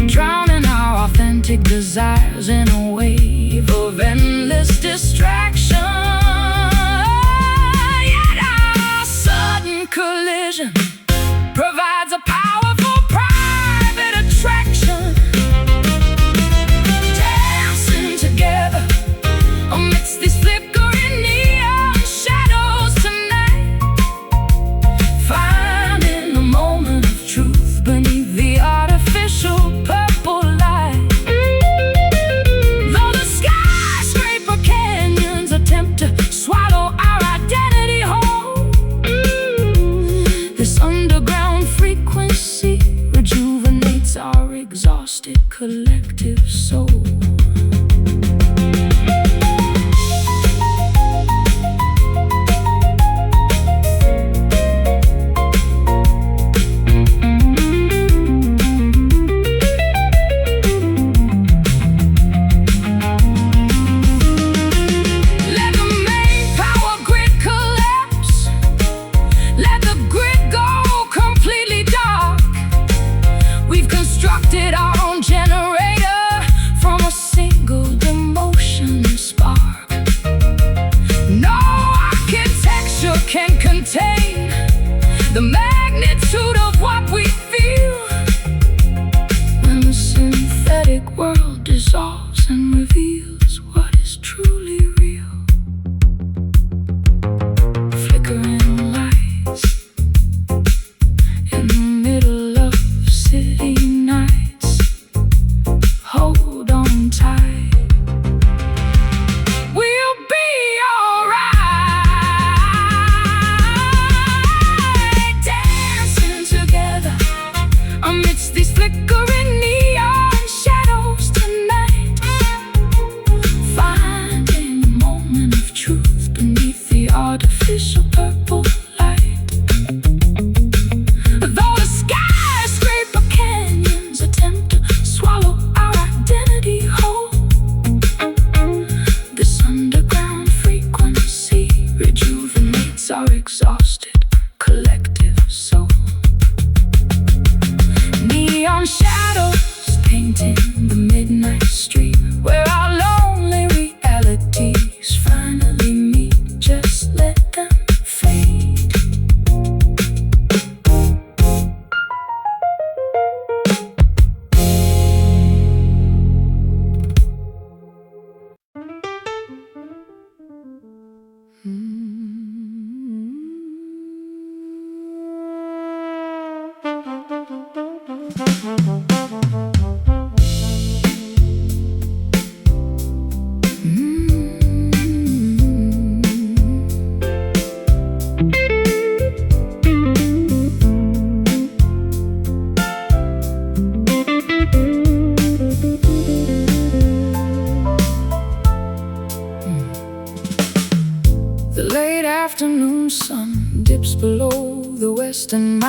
[SPEAKER 1] drowning our authentic desires in a wave of endless distraction. Yet our sudden collision provides a powerful private attraction, dancing together amidst these flickering neon shadows tonight, finding a moment of truth beneath the artificial purple light. Though the skyscraper canyons attempt to swallow our identity whole, this underground frequency rejuvenates our exhausted collective soul. Let the main power grid collapse, let the grid go completely dark. We've constructed our own generator from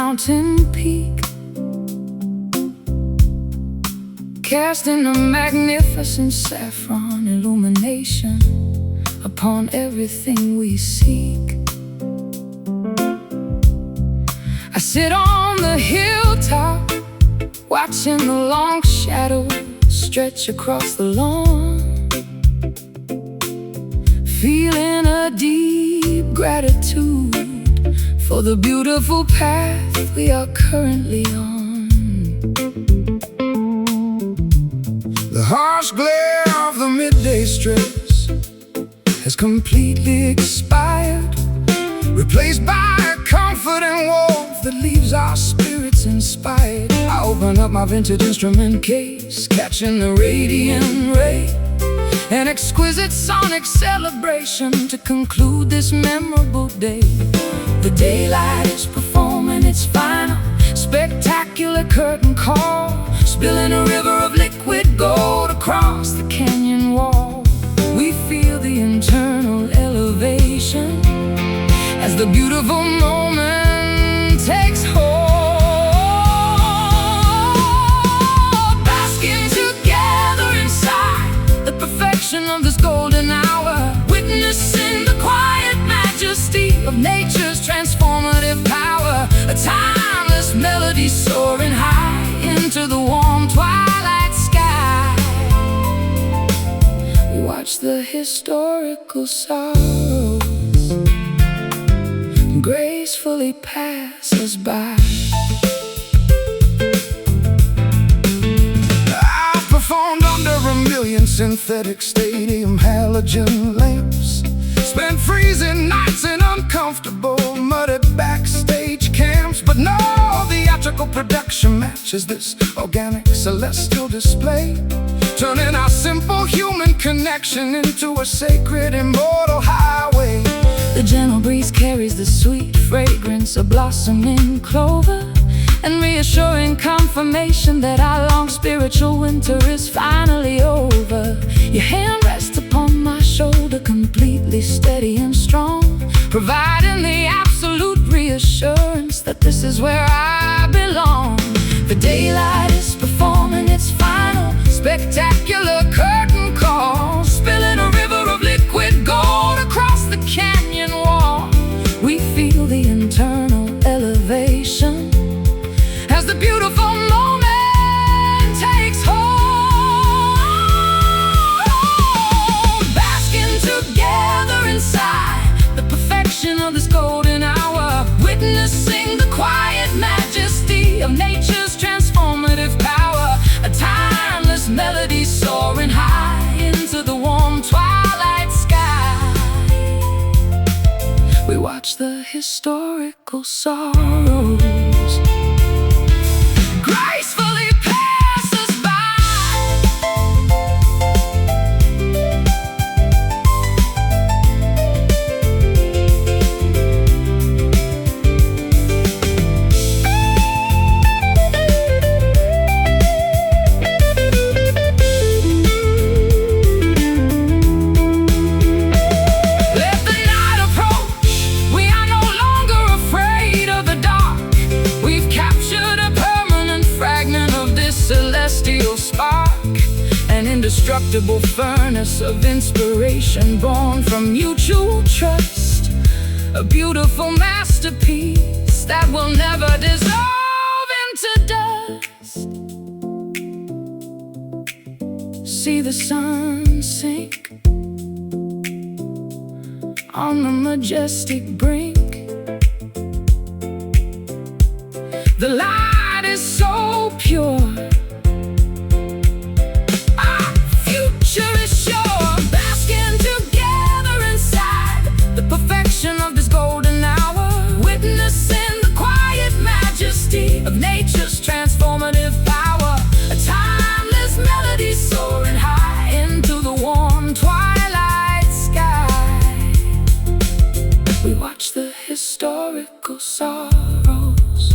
[SPEAKER 1] mountain peak, casting a magnificent saffron illumination upon everything we seek. I sit on the hilltop, watching the long shadows stretch across the lawn, feeling a deep gratitude for the beautiful path we are currently on. The harsh glare of the midday stress has completely expired, replaced by a comfort and warmth that leaves our spirits inspired. I open up my vintage instrument case, catching the radiant ray, an exquisite sonic celebration to conclude this memorable day. The daylight is performing its final spectacular curtain call, spilling a river of liquid gold across the canyon wall. We feel the internal elevation as the beautiful moment takes hold. Basking together inside the perfection of this golden hour, witnessing the quiet majesty of nature's transformative power. A timeless melody soaring high into the warm twilight sky. We watch the historical sorrows gracefully pass us by. I performed under a million synthetic stadium halogen lamps, spent freezing nights in uncomfortable muddy backstage camps, but no theatrical production matches this organic celestial display, turning our simple human connection into a sacred immortal highway. The gentle breeze carries the sweet fragrance of blossoming clover, and reassuring confirmation that our long spiritual winter is finally over. Your hand rests upon my shoulder, completely steady and strong, providing the absolute reassurance that this is where I belong. The daylight is performing its final spectacular curtain call, spilling a river of liquid gold across the canyon wall. We feel the internal elevation as the beautiful moment takes hold. Basking together inside the perfection of this golden hour, witnessing the quiet majesty of nature's transformative power. A timeless melody soaring high into the warm twilight sky. We watch the historical sorrows gracefully pass us by. Let the night approach, we are no longer afraid of the dark. We've captured a permanent fragment of this celestial spark, an indestructible furnace of inspiration born from mutual trust, a beautiful masterpiece that will never dissolve into dust. See the sun sink on the majestic brink. The light is so pure, our future is sure. Basking together inside the perfection of this golden hour, witnessing the quiet majesty of nature's transformative power. A timeless melody soaring high into the warm twilight sky. We watch the historical sorrows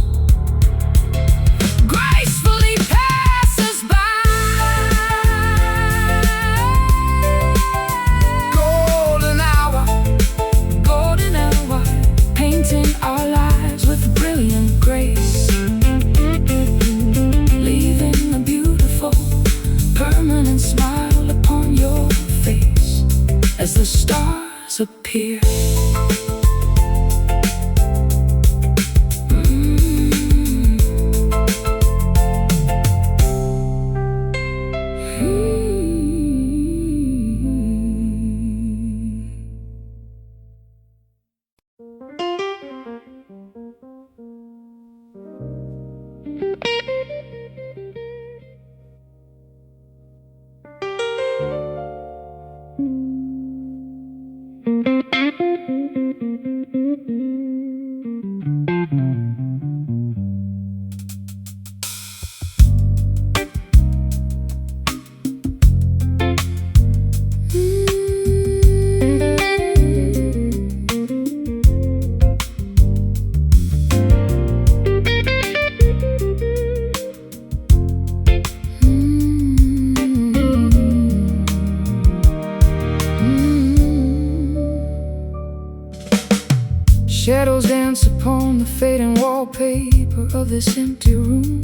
[SPEAKER 1] fading wallpaper of this empty room.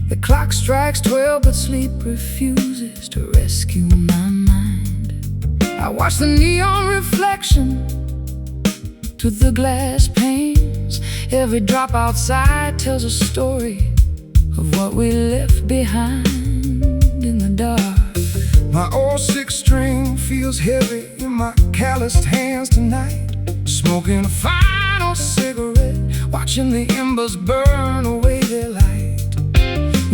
[SPEAKER 1] The clock strikes 12, but sleep refuses to rescue my mind. I watch the neon reflection to the glass panes. Every drop outside tells a story of what we left behind in the dark. My old six-string feels heavy in my calloused hands tonight. Smoking a final cigarette, watching the embers burn away their light.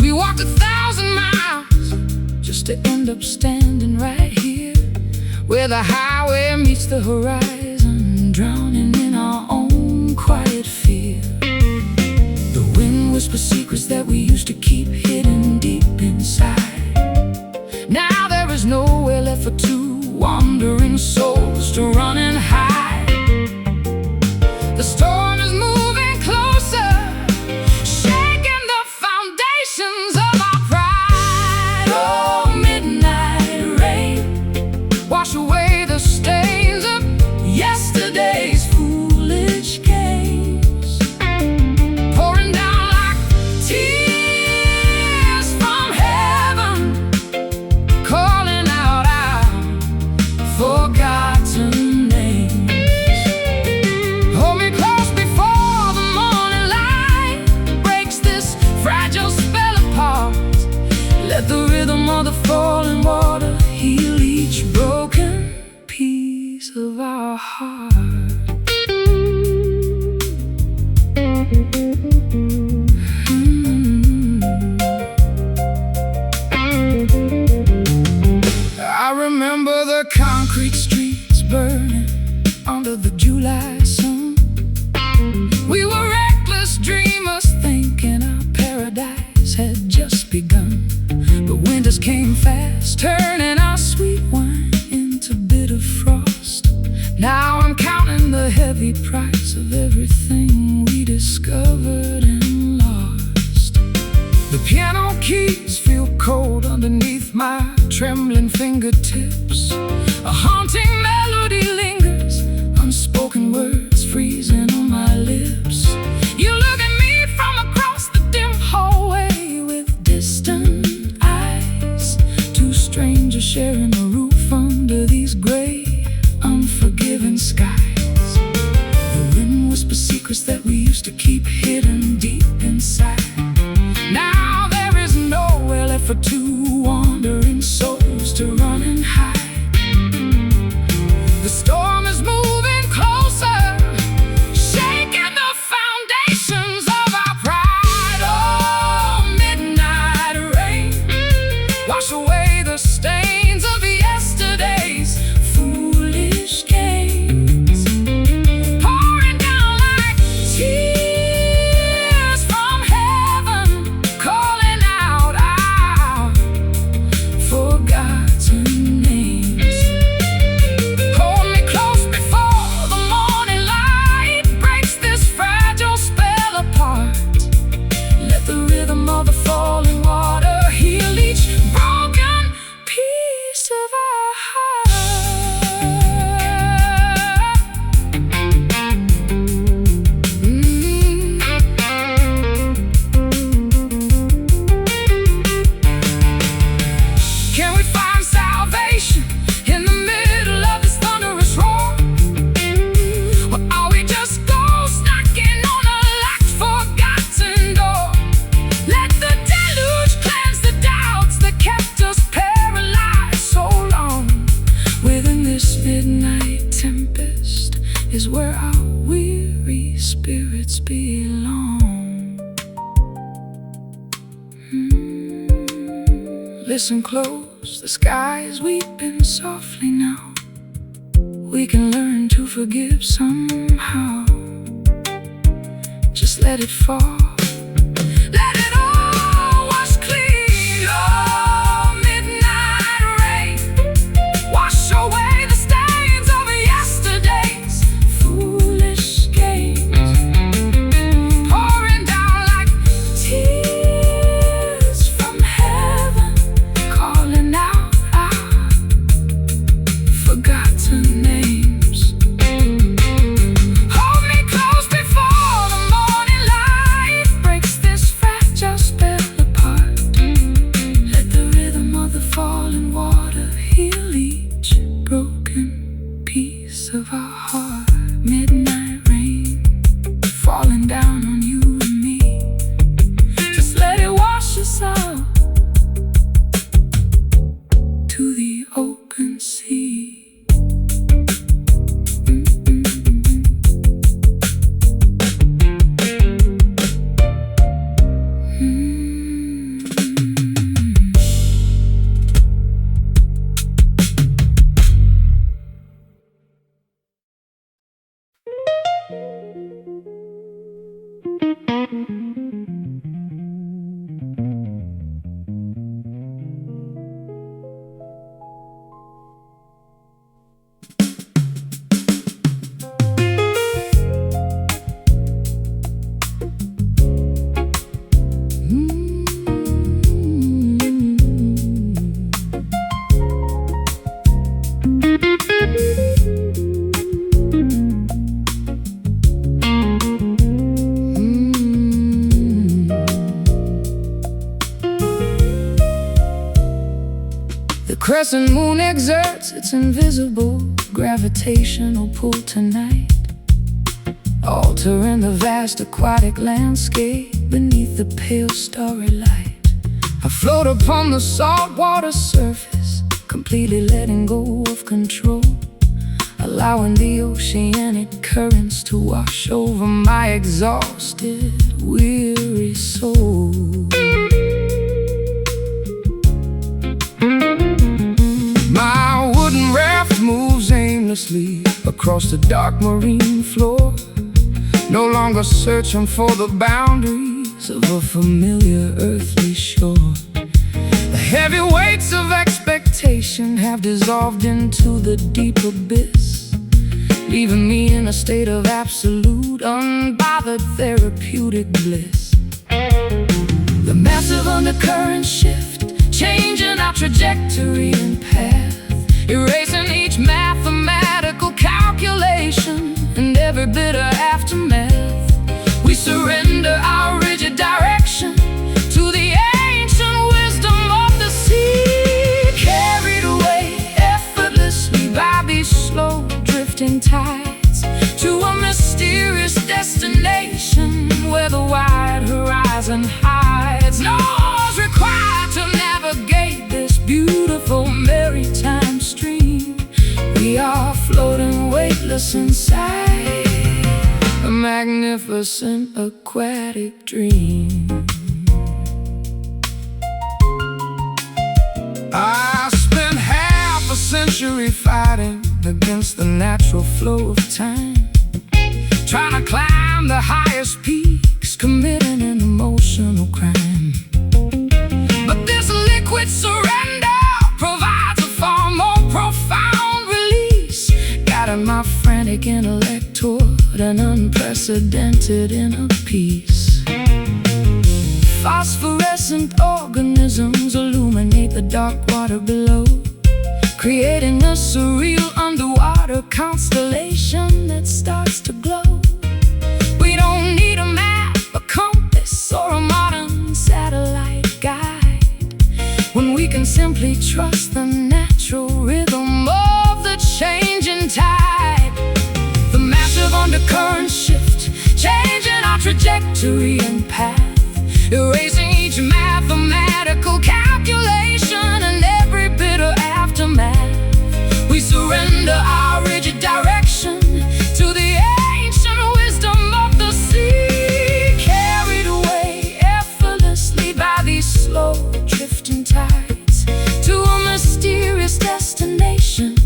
[SPEAKER 1] We walked 1,000 miles just to end up standing right here, where the highway meets the horizon, drowning in our own quiet fear. The wind whispers secrets that we used to keep hidden deep inside. Now there is nowhere left for two wandering souls to run and hide. The storm is moving closer, shaking the foundations of our pride. Oh, midnight rain, wash away the stains of yesterday's foolish games, pouring down like tears from heaven, calling out our forgotten names. Hold me close before the morning light breaks this fragile spell apart. Let the rhythm of the falling water heal each broken piece of our heart. I remember the concrete streets burning under the July sun. We were reckless dreamers, thinking our paradise had just begun. But winters came fast, turning our sweet wine into bitter frost. Now I'm counting the heavy price of everything we discovered and lost. The piano keys feel cold underneath my trembling fingertips. A haunting melody lingers, unspoken words freezing on my lips. You look at me from across the dim hallway with distant eyes. Two strangers sharing a roof under these gray, unforgiving skies. The wind whispers secrets that we used to keep hidden deep inside. Now there is nowhere left for two wandering souls to run and hide. The storm is moving closer, shaking the foundations of our pride. Oh, midnight rain, wash away the stains of yesterday's foolish games, pouring down like tears from heaven, calling out our forgotten names. Hold me close before the morning light breaks this fragile spell apart. Let the rhythm of the falling water heal each broken piece of our heart. Can we find salvation in the middle of this thunderous roar? Or are we just ghosts knocking on a locked, forgotten door? Let the deluge cleanse the doubts that kept us paralyzed so long. Within this midnight tempest is where our weary spirits belong. Listen close, the sky is weeping softly now. We can learn to forgive somehow. Just let it fall. Let it all wash clean. Oh, midnight rain, wash away the stains of yesterday's foolish games, pouring down like tears from heaven, calling out our forgotten names. Hold me close before the morning The crescent moon exerts its invisible gravitational pull tonight, altering the vast aquatic landscape beneath the pale starry light. I float upon the saltwater surface, completely letting go of control, allowing the oceanic currents to wash over my exhausted, weary soul. My wooden raft moves aimlessly across the dark marine floor, no longer searching for the boundaries of a familiar earthly shore. The heavy weights of expectation have dissolved into the deep abyss, leaving me in a state of absolute, unbothered therapeutic bliss. The massive undercurrent shift, changing our trajectory and path, erasing each mathematical calculation and every bitter aftermath. We surrender our rigid direction to the ancient wisdom of the sea, carried away effortlessly by these slow drifting tides to a mysterious destination where the wide horizon hides. No oars required to navigate this beautiful maritime stream. We are floating weightless inside a magnificent aquatic dream. I spent half a century fighting against the natural flow of time, trying to climb the highest peaks, committing an emotional crime. But this liquid surrender provides a far more profound release, guiding my frantic intellect toward an unprecedented inner peace. Phosphorescent organisms illuminate the dark water below, creating a surreal underwater constellation that starts to glow. We don't need a map, a compass, or a modern satellite guide, when we can simply trust the natural rhythm of the changing tide. The massive undercurrent shift, changing our trajectory and path, erasing each mathematical calculation and every bitter aftermath. We surrender our rigid direction to the ancient wisdom of the sea, carried away effortlessly by these slow drifting tides to a mysterious destination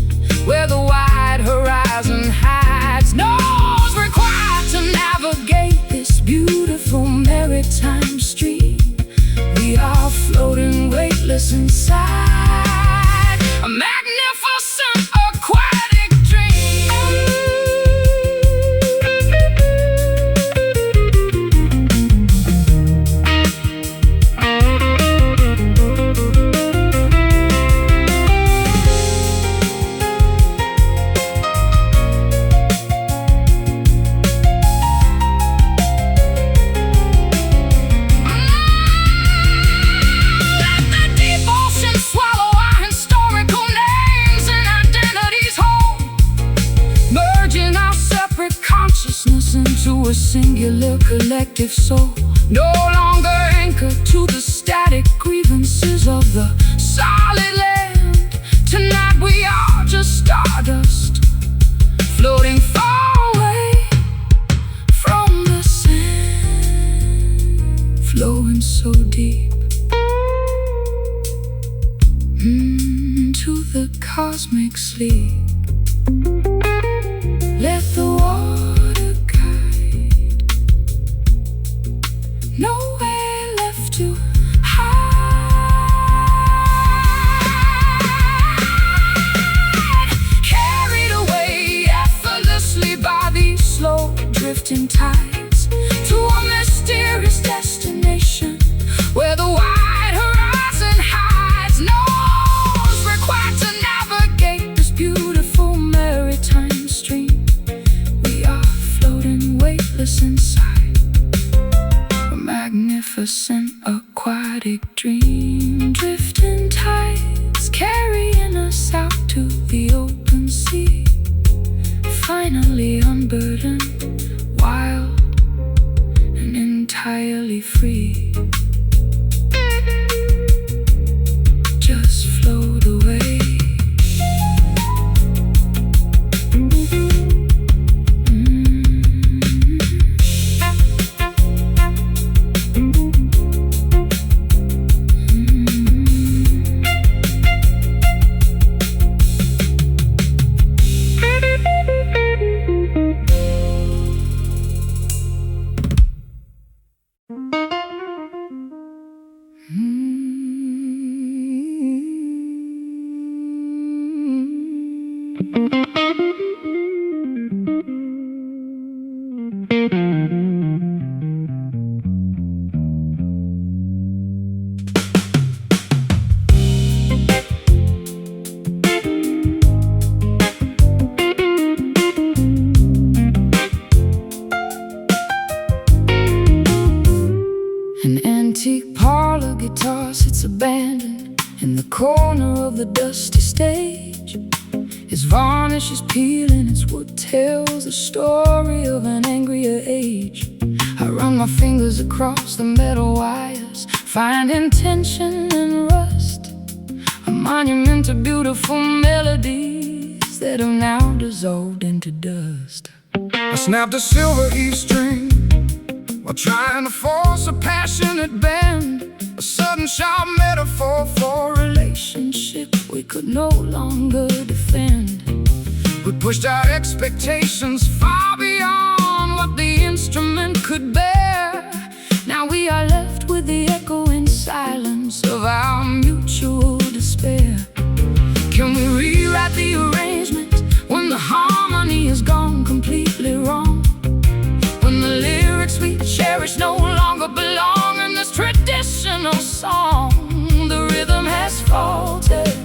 [SPEAKER 1] where the wide horizon hides. No oars required to navigate this beautiful maritime stream. We are floating weightless inside a magnificent aquatic dream. Let the deep ocean swallow our historical names and identities whole, merging our separate consciousness into a singular collective soul. No longer anchored to the static grievances of the solid land. Tonight we are just stardust, floating far away from the sand, flowing so deep into the cosmic sleep. Let the water guide, nowhere left to hide, carried away effortlessly by these slow drifting tides to a mysterious destination where the wide horizon hides. No oars required to navigate this beautiful maritime stream. We are floating weightless inside a magnificent aquatic dream. Drifting tides carry us out to the open sea, finally unburdened, wild and entirely free. Just float away. An antique parlor guitar sits abandoned in the corner of the dusty stage. Its varnish is peeling, its wood tells the story of an angrier age. I run my fingers across the metal wires, finding tension and rust, a monument to beautiful melodies that have now dissolved into dust. I snapped a silver E string while trying to force a passionate bend, a sudden sharp metaphor for a relationship we could no longer defend. We pushed our expectations far beyond what the instrument could bear. Now we are left with the echoing silence of our mutual despair. Can we rewrite the arrangement when the harmony has gone completely wrong? When the lyrics we cherish no longer belong in this traditional song, the rhythm has faltered,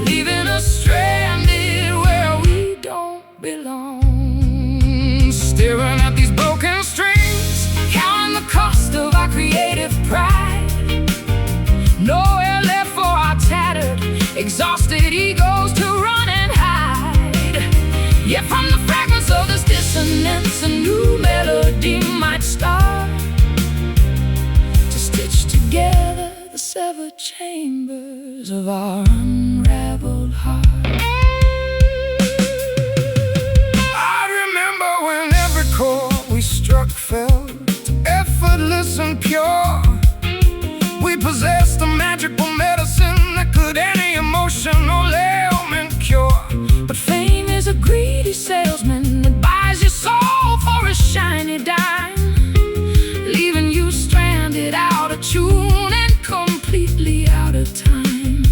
[SPEAKER 1] leaving us stranded where we don't belong. Staring at these broken strings, counting the cost of our creative pride. Nowhere left for our tattered, exhausted egos to run and hide. Yet from the fragments of this dissonance, a new melody might start to stitch together the severed chambers of our unraveled heart. I remember when every chord we struck felt effortless and pure. We possessed a magical medicine that could any emotional ailment cure. But fame is a greedy salesman that buys your soul for a shiny dime, leaving you stranded, out of tune and completely out of time.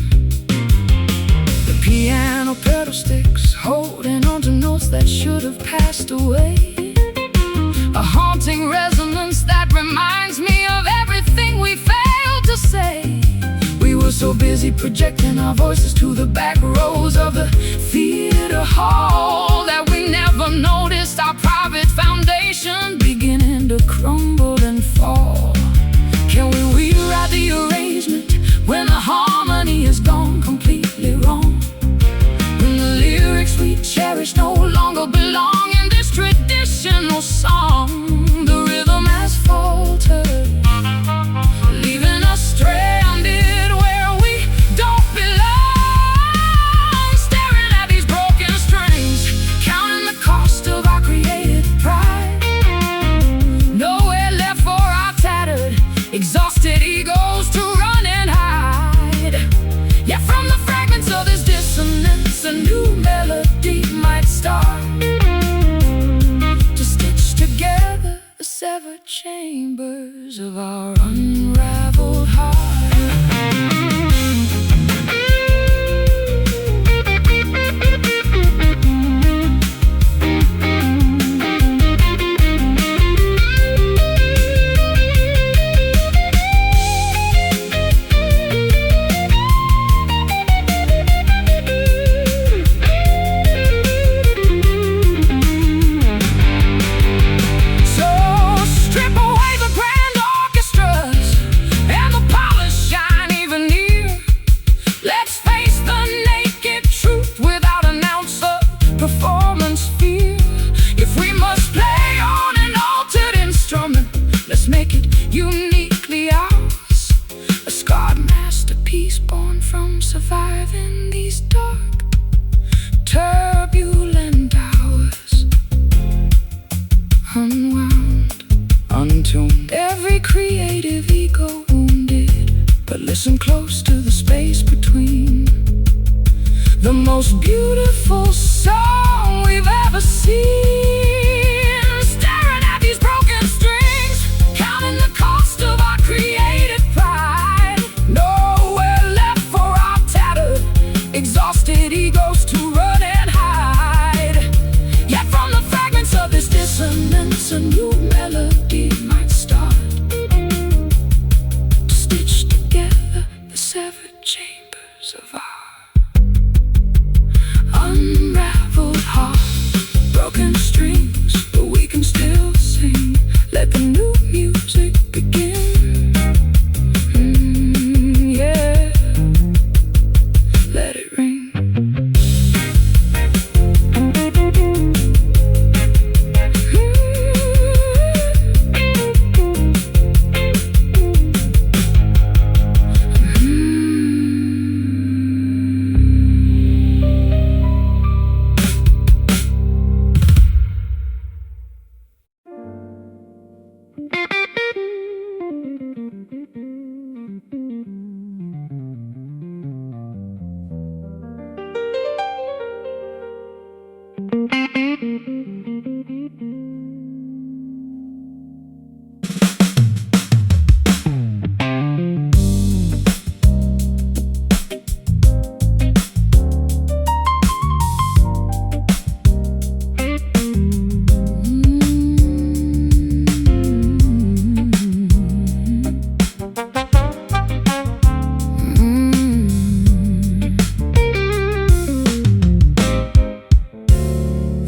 [SPEAKER 1] The piano pedal sticks holding on to notes that should have passed away, a haunting resonance that reminds me of everything we failed to say. We were so busy projecting our voices to the back rows of the theater hall that we never noticed our private foundation beginning to crumble and fall. Can we rewrite the arrangement when the harmony is gone completely wrong? When the lyrics we cherish no longer belong in this traditional song, the rhythm has faltered, leaving us stranded where we don't belong. Staring at these broken strings, counting the cost of our creative pride. Nowhere left for our tattered, exhausted egos to run and hide. Yet from the fragments of this dissonance, a new melody might start to stitch together the severed chambers of our unraveled heart. So strip away the grand orchestras from surviving these dark, turbulent hours. Unwound, untuned, every creative ego wounded. But listen close to the space between. The most beautiful song we've ever seen. Staring at these broken strings, counting the cost of our creative pride. Nowhere left for our tattered, exhausted egos to run and hide. Yet from the fragments of this dissonance, a new melody might start to stitch together the severed chambers of our unraveled heart. Broken strings, but we can still sing. Let the new music begin. Yeah, let it ring.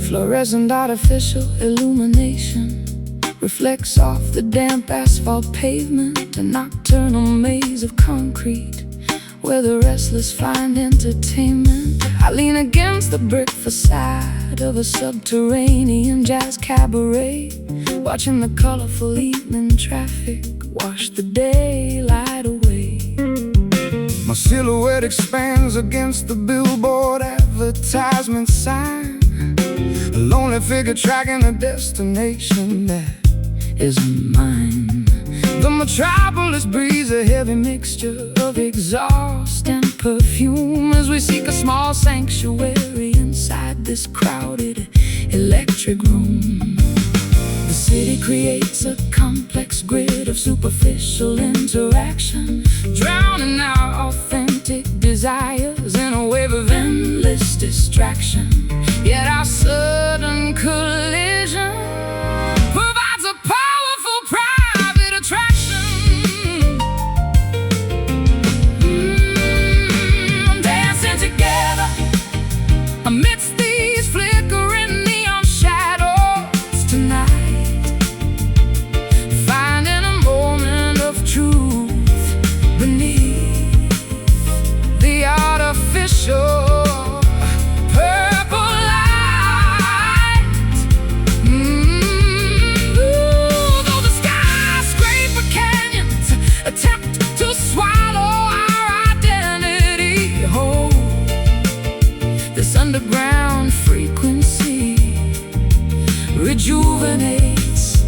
[SPEAKER 1] Fluorescent artificial illumination reflects off the damp asphalt pavement, a nocturnal maze of concrete where the restless find entertainment. I lean against the brick facade of a subterranean jazz cabaret, watching the colorful evening traffic wash the daylight away. My silhouette expands against the billboard advertisement sign, a lonely figure tracking a destination that isn't mine. The metropolis breathes a heavy mixture of exhaust and perfume as we seek a small sanctuary inside this crowded electric room. The city creates a complex grid of superficial interaction, drowning our authentic desires in a wave of endless distraction. Yet our sudden collision provides a powerful private attraction. Dancing together amidst these flickering neon shadows tonight, finding a moment of truth beneath the artificial underground frequency rejuvenates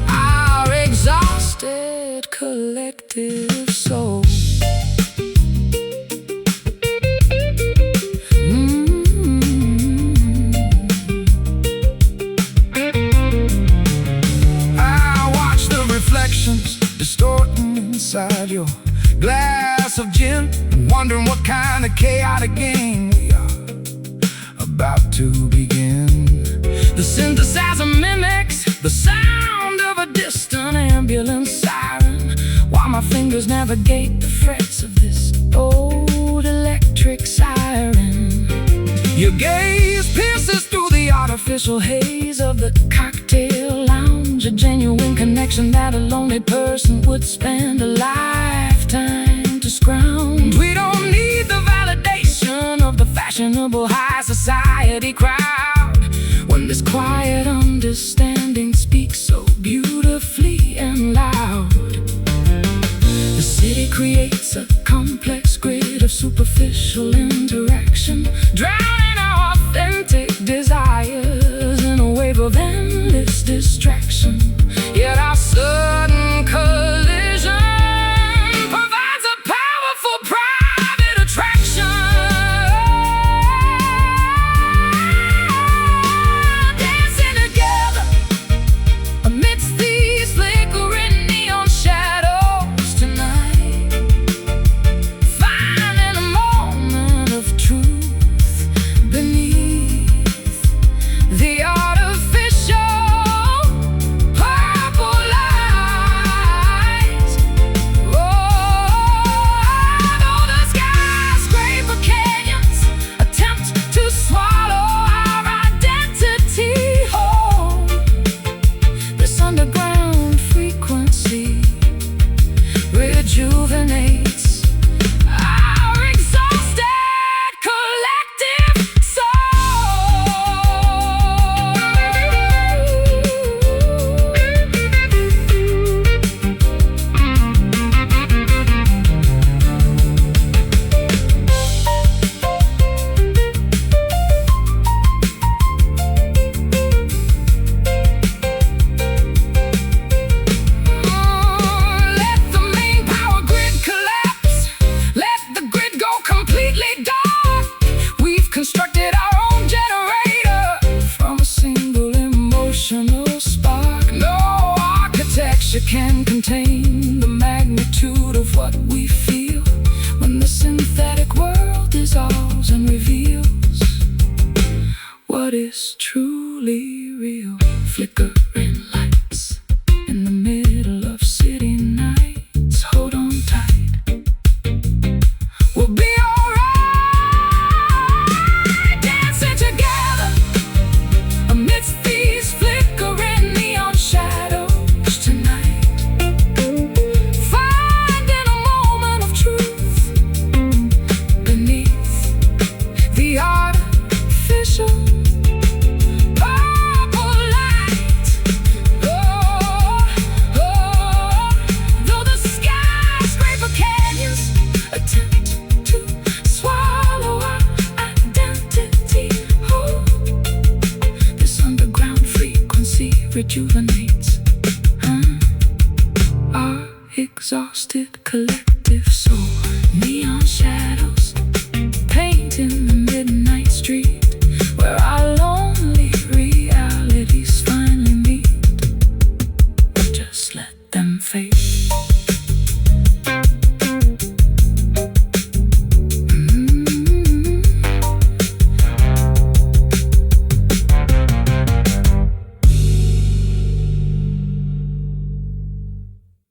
[SPEAKER 1] our exhausted collective soul. I watch the reflections distorting inside your glass of gin, wondering what kind of chaotic game we are about to begin. The synthesizer mimics the sound of a distant ambulance siren, while my fingers navigate the frets of this old electric siren. Your gaze pierces through the artificial haze of the cocktail lounge, a genuine connection that a lonely person would spend a lifetime to scrounge. We don't need the validation of the fashionable high society crowd when this quiet understanding speaks so beautifully and loud. The city creates a complex grid of superficial interaction, drowning our authentic desires in a wave of endless distraction. Yet our sudden collision provides a powerful private attraction. Dancing together amidst these flickering neon shadows tonight, finding a moment of truth beneath the artificial purple light. Though the skyscraper canyons attempt to swallow our identity whole, this underground frequency rejuvenates our exhausted collective Let the main power grid collapse. Let the grid go completely dark. We've constructed our own generator from a single emotional spark. No architecture can contain the magnitude of what we feel when the synthetic world dissolves and reveals what is truly real. Flickering lights in the middle of city nights. Hold on tight, we'll be alright. Dancing together amidst these flickering neon shadows tonight, finding a moment of truth beneath the artificial purple light. Though the skyscraper canyons attempt to swallow our identity whole, this underground frequency rejuvenates our exhausted collective